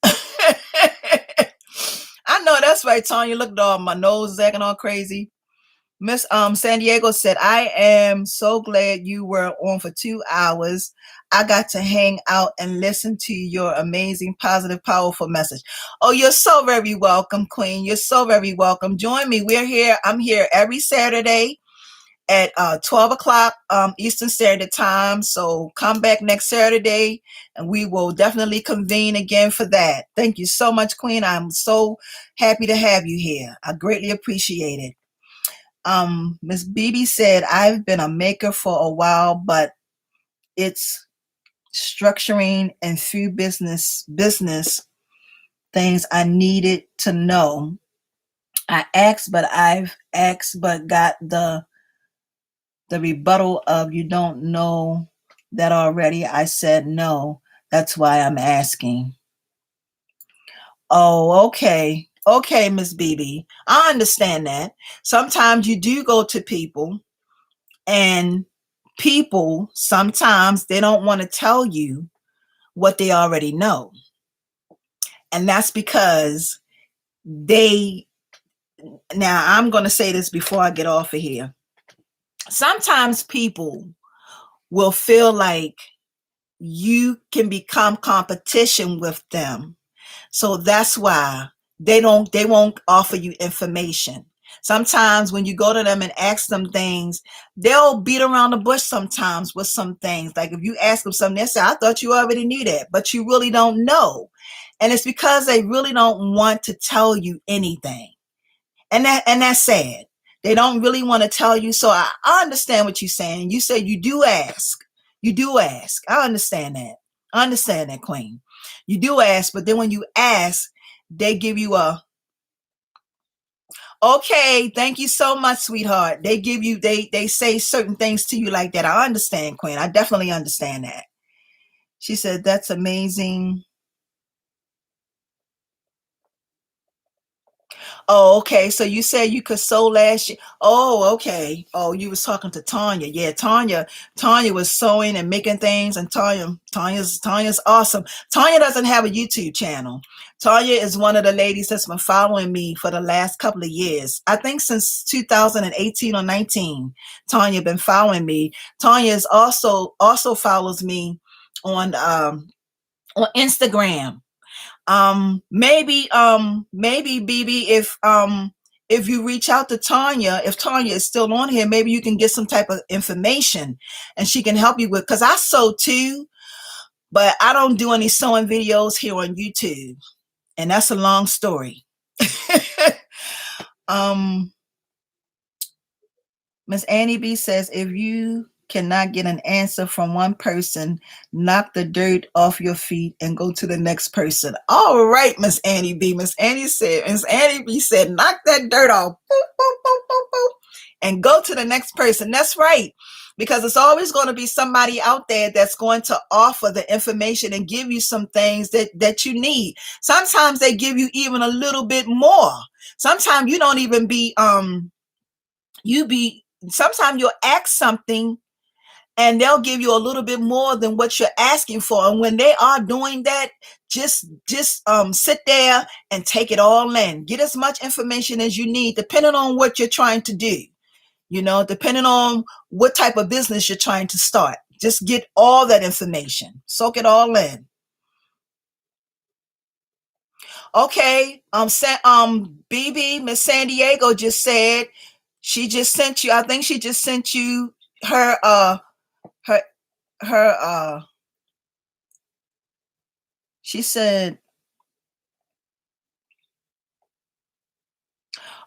I know that's right, Tanya. Look at all my nose is acting all crazy. Miss San Diego said, I am so glad you were on for 2 hours. I got to hang out and listen to your amazing, positive, powerful message. Oh, you're so very welcome, Queen. You're so very welcome. Join me. We're here. I'm here every Saturday at 12 o'clock Eastern Standard Time. So come back next Saturday and we will definitely convene again for that. Thank you so much, Queen. I'm so happy to have you here. I greatly appreciate it. Miss BB said, I've been a maker for a while, but it's structuring and few business things I needed to know. I've asked, but got the rebuttal of you don't know that already. I said no. That's why I'm asking. Oh, okay. Okay, Miss BB. I understand that. Sometimes you do go to people and people sometimes they don't want to tell you what they already know. And that's because now I'm going to say this before I get off of here. Sometimes people will feel like you can become competition with them. So that's why they won't offer you information. Sometimes when you go to them and ask them things, they'll beat around the bush sometimes with some things. Like if you ask them something, they say, I thought you already knew that, but you really don't know. And it's because they really don't want to tell you anything. And that's sad. They don't really want to tell you. So I understand what you're saying. You say you do ask. You do ask. I understand that. I understand that, Queen. You do ask, but then when you ask, they give you okay, thank you so much, sweetheart. They give you, they say certain things to you like that. I understand, Queen. I definitely understand that. She said, that's amazing. Oh, okay. So you said you could sew last year. Oh, okay. Oh, you was talking to Tanya. Yeah, Tanya was sewing and making things, and Tanya's awesome. Tanya doesn't have a YouTube channel. Tanya is one of the ladies that's been following me for the last couple of years. I think since 2018 or 19, Tanya been following me. Tanya is also follows me on Instagram. Maybe BB, if you reach out to Tanya, if Tanya is still on here, maybe you can get some type of information and she can help you with, because I sew too, but I don't do any sewing videos here on YouTube, and that's a long story. Miss Annie B says, if you cannot get an answer from one person, knock the dirt off your feet and go to the next person. All right, Miss Annie B. Miss Annie B said, knock that dirt off, boop, boop, boop, boop, boop, and go to the next person. That's right. Because it's always going to be somebody out there that's going to offer the information and give you some things that you need. Sometimes they give you even a little bit more. Sometimes you don't even be, sometimes you'll ask something and they'll give you a little bit more than what you're asking for. And when they are doing that, just sit there and take it all in. Get as much information as you need, depending on what you're trying to do. Depending on what type of business you're trying to start. Just get all that information. Soak it all in. Okay. BB, Miss San Diego just said she just sent you. I think she just sent you her she said,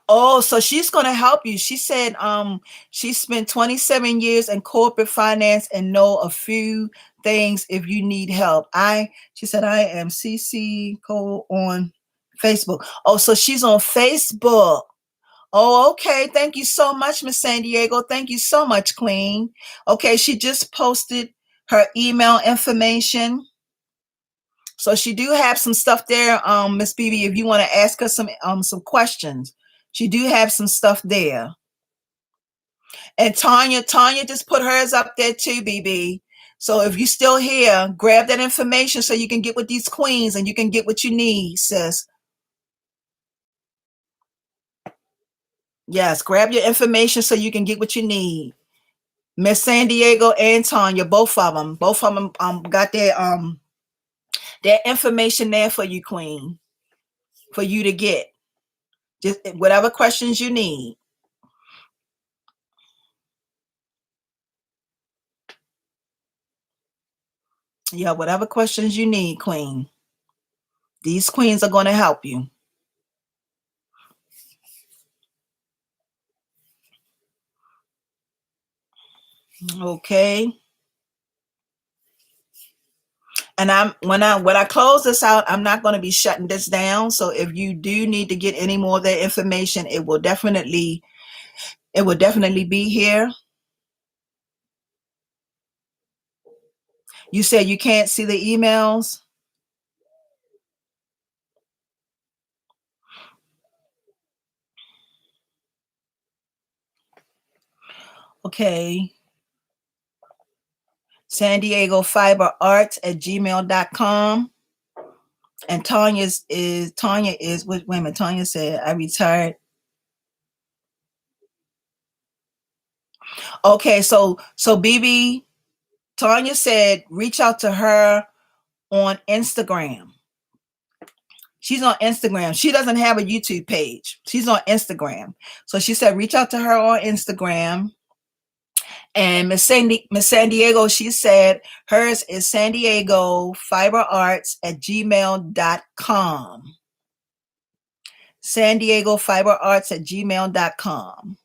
oh, so she's going to help you. She said she spent 27 years in corporate finance and know a few things if you need help. She said, I am CC Cole on Facebook. Oh, so she's on Facebook. Oh, okay. Thank you so much, Miss San Diego. Thank you so much, Queen. Okay, she just posted her email information. So she do have some stuff there, Miss BB, if you want to ask her some questions. She do have some stuff there. And Tanya just put hers up there too, BB. So if you're still here, grab that information so you can get with these queens and you can get what you need, sis. Yes, grab your information so you can get what you need. Miss San Diego and Tanya, both of them got their information there for you, Queen, for you to get just whatever questions you need. Yeah, whatever questions you need, Queen. These queens are going to help you. Okay. And when I close this out, I'm not going to be shutting this down. So if you do need to get any more of that information, it will definitely be here. You said you can't see the emails. Okay. San Diego Fiber Arts at gmail.com. And Tanya is wait a minute, Tanya said I retired. Okay, so BB, Tanya said reach out to her on Instagram. She's on Instagram. She doesn't have a YouTube page. She's on Instagram. So she said reach out to her on Instagram. And Miss San Diego, she said hers is San Diego Fiber Arts at gmail.com. San Diego Fiber Arts at gmail.com.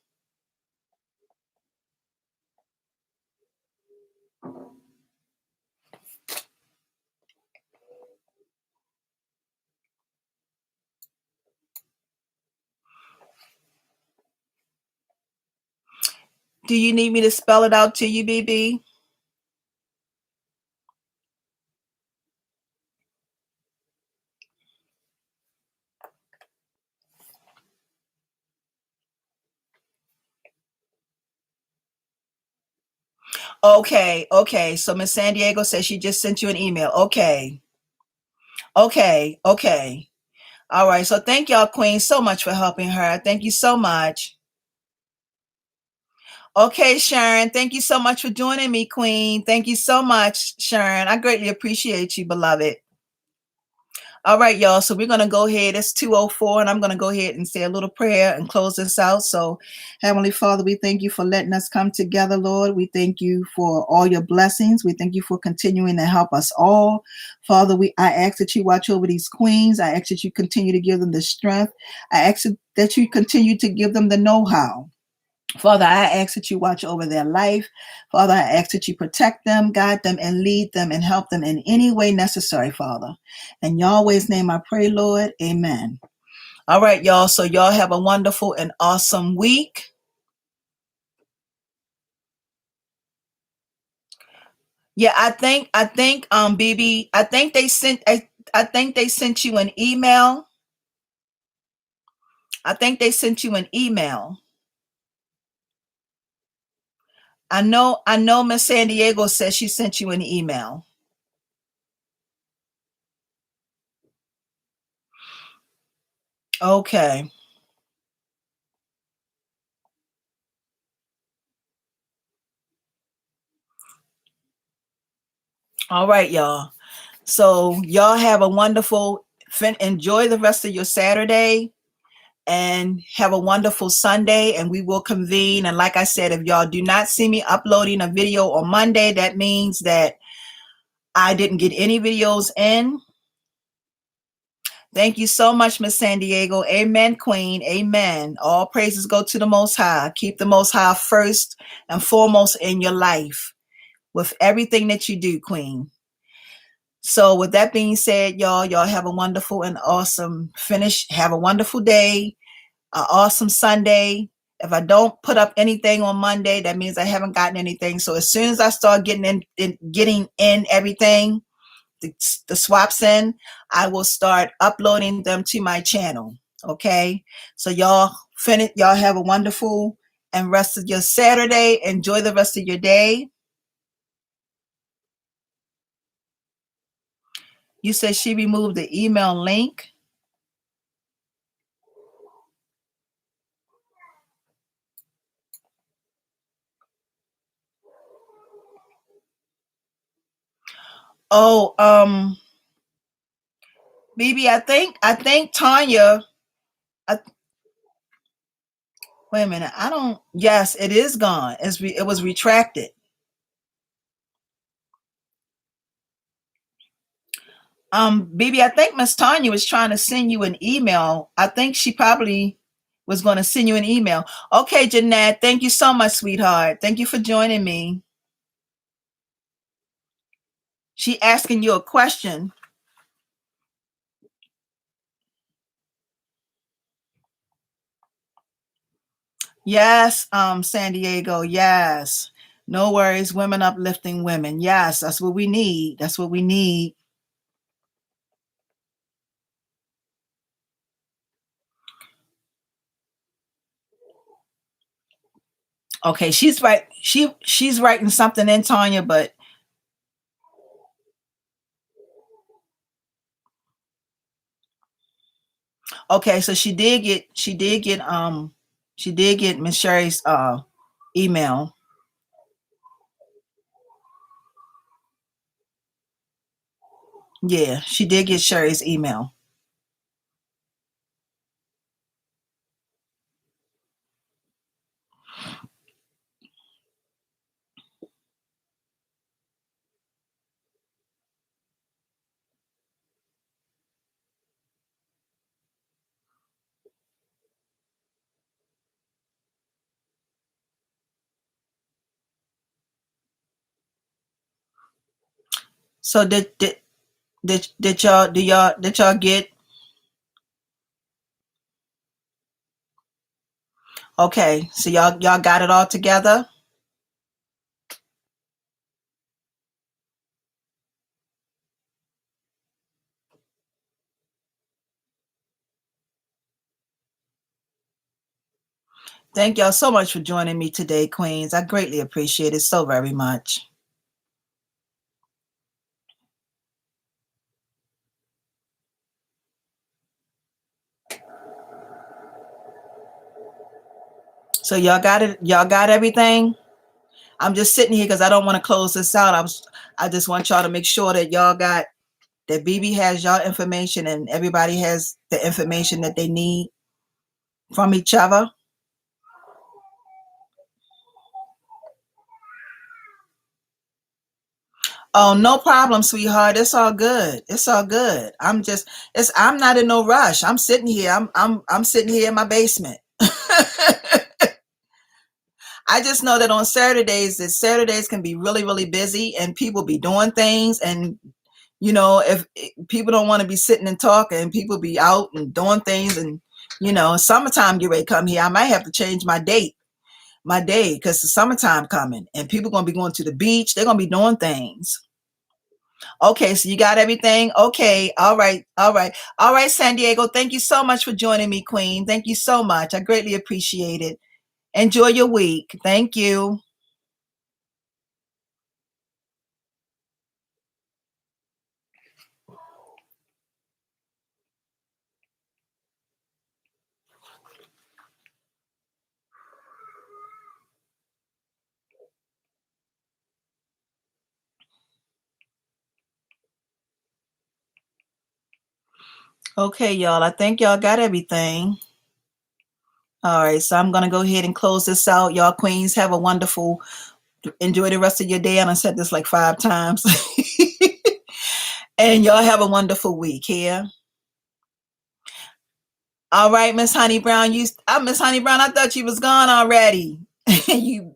Do you need me to spell it out to you, BB? Okay. So Miss San Diego says she just sent you an email. Okay. All right. So thank y'all, Queen, so much for helping her. Thank you so much. Okay, Sharon. Thank you so much for joining me, Queen. Thank you so much, Sharon. I greatly appreciate you, beloved. All right, y'all. So we're going to go ahead. It's 2:04, and I'm going to go ahead and say a little prayer and close this out. So, Heavenly Father, we thank you for letting us come together, Lord. We thank you for all your blessings. We thank you for continuing to help us all. Father, I ask that you watch over these queens. I ask that you continue to give them the strength. I ask that you continue to give them the know-how. Father, I ask that you watch over their life. Father, I ask that you protect them, guide them, and lead them and help them in any way necessary, Father. In Yahweh's name I pray, Lord. Amen. All right, y'all. So y'all have a wonderful and awesome week. Yeah, I think, BB, I think they sent you an email. I think they sent you an email. I know Miss San Diego says she sent you an email. Okay. All right, y'all. So y'all have a wonderful, enjoy the rest of your Saturday and have a wonderful Sunday, and we will convene. And like I said, if y'all do not see me uploading a video on Monday, that means that I didn't get any videos in. Thank you so much, Miss San Diego. Amen, Queen. Amen. All praises go to the Most High. Keep the Most High first and foremost in your life with everything that you do, Queen. So with that being said, y'all have a wonderful and awesome finish. Have a wonderful day, an awesome Sunday. If I don't put up anything on Monday, that means I haven't gotten anything. So as soon as I start getting in everything, the swaps in, I will start uploading them to my channel. Okay. So y'all have a wonderful and rest of your Saturday. Enjoy the rest of your day. You said she removed the email link. Oh, BB, I think Tanya. Wait a minute. I don't. Yes, it is gone. It was retracted. BB, I think Miss Tanya was trying to send you an email. I think she probably was going to send you an email. Okay, Jeanette, thank you so much, sweetheart. Thank you for joining me. She asking you a question. Yes, San Diego, yes. No worries, women uplifting women. Yes, that's what we need. That's what we need. Okay, she's right. She's writing something in, Tanya, but okay, so she did get Miss Sherry's email. Yeah, she did get Sherry's email. So did y'all get okay, so y'all got it all together? Thank y'all so much for joining me today, Queens. I greatly appreciate it so very much. So y'all got everything? I'm just sitting here because I don't want to close this out. I just want y'all to make sure that y'all got that BB has y'all information and everybody has the information that they need from each other. Oh, no problem, sweetheart. It's all good. It's all good. I'm not in no rush. I'm sitting here. I'm sitting here in my basement. I just know that on Saturdays, that Saturdays can be really, really busy and people be doing things. And, if people don't want to be sitting and talking, people be out and doing things. And, summertime get ready to come here. I might have to change my day, because the summertime coming and people going to be going to the beach. They're going to be doing things. Okay, so you got everything? Okay, all right, all right. All right, San Diego, thank you so much for joining me, Queen. Thank you so much. I greatly appreciate it. Enjoy your week. Thank you. Okay, y'all, I think y'all got everything. All right, so I'm going to go ahead and close this out. Y'all queens, have a wonderful, enjoy the rest of your day. And I said this like 5 times. And y'all have a wonderful week here. All right, Miss Honey Brown, Miss Honey Brown, I thought you was gone already. You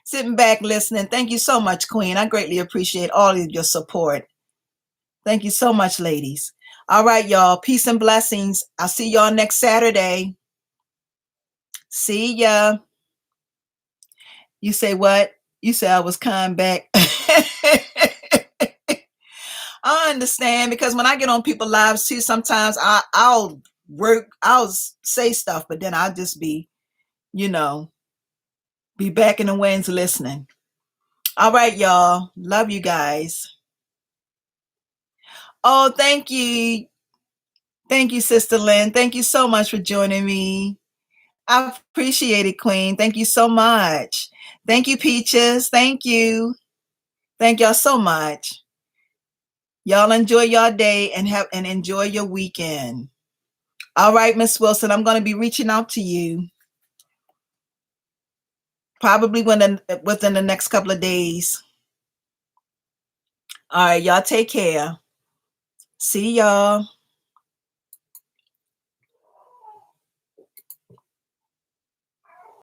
sitting back listening. Thank you so much, Queen. I greatly appreciate all of your support. Thank you so much, ladies. All right, y'all. Peace and blessings. I'll see y'all next Saturday. See ya. You say what? You say I was kind back. I understand, because when I get on people's lives too, sometimes I'll say stuff, but then I'll just you know, be back in the winds listening. All right, y'all. Love you guys. Oh, thank you. Thank you, Sister Lynn. Thank you so much for joining me. I appreciate it, Queen. Thank you so much. Thank you, Peaches. Thank you. Thank y'all so much. Y'all enjoy your day and enjoy your weekend. All right, Miss Wilson, I'm going to be reaching out to you probably within the next couple of days. All right, y'all take care. See y'all.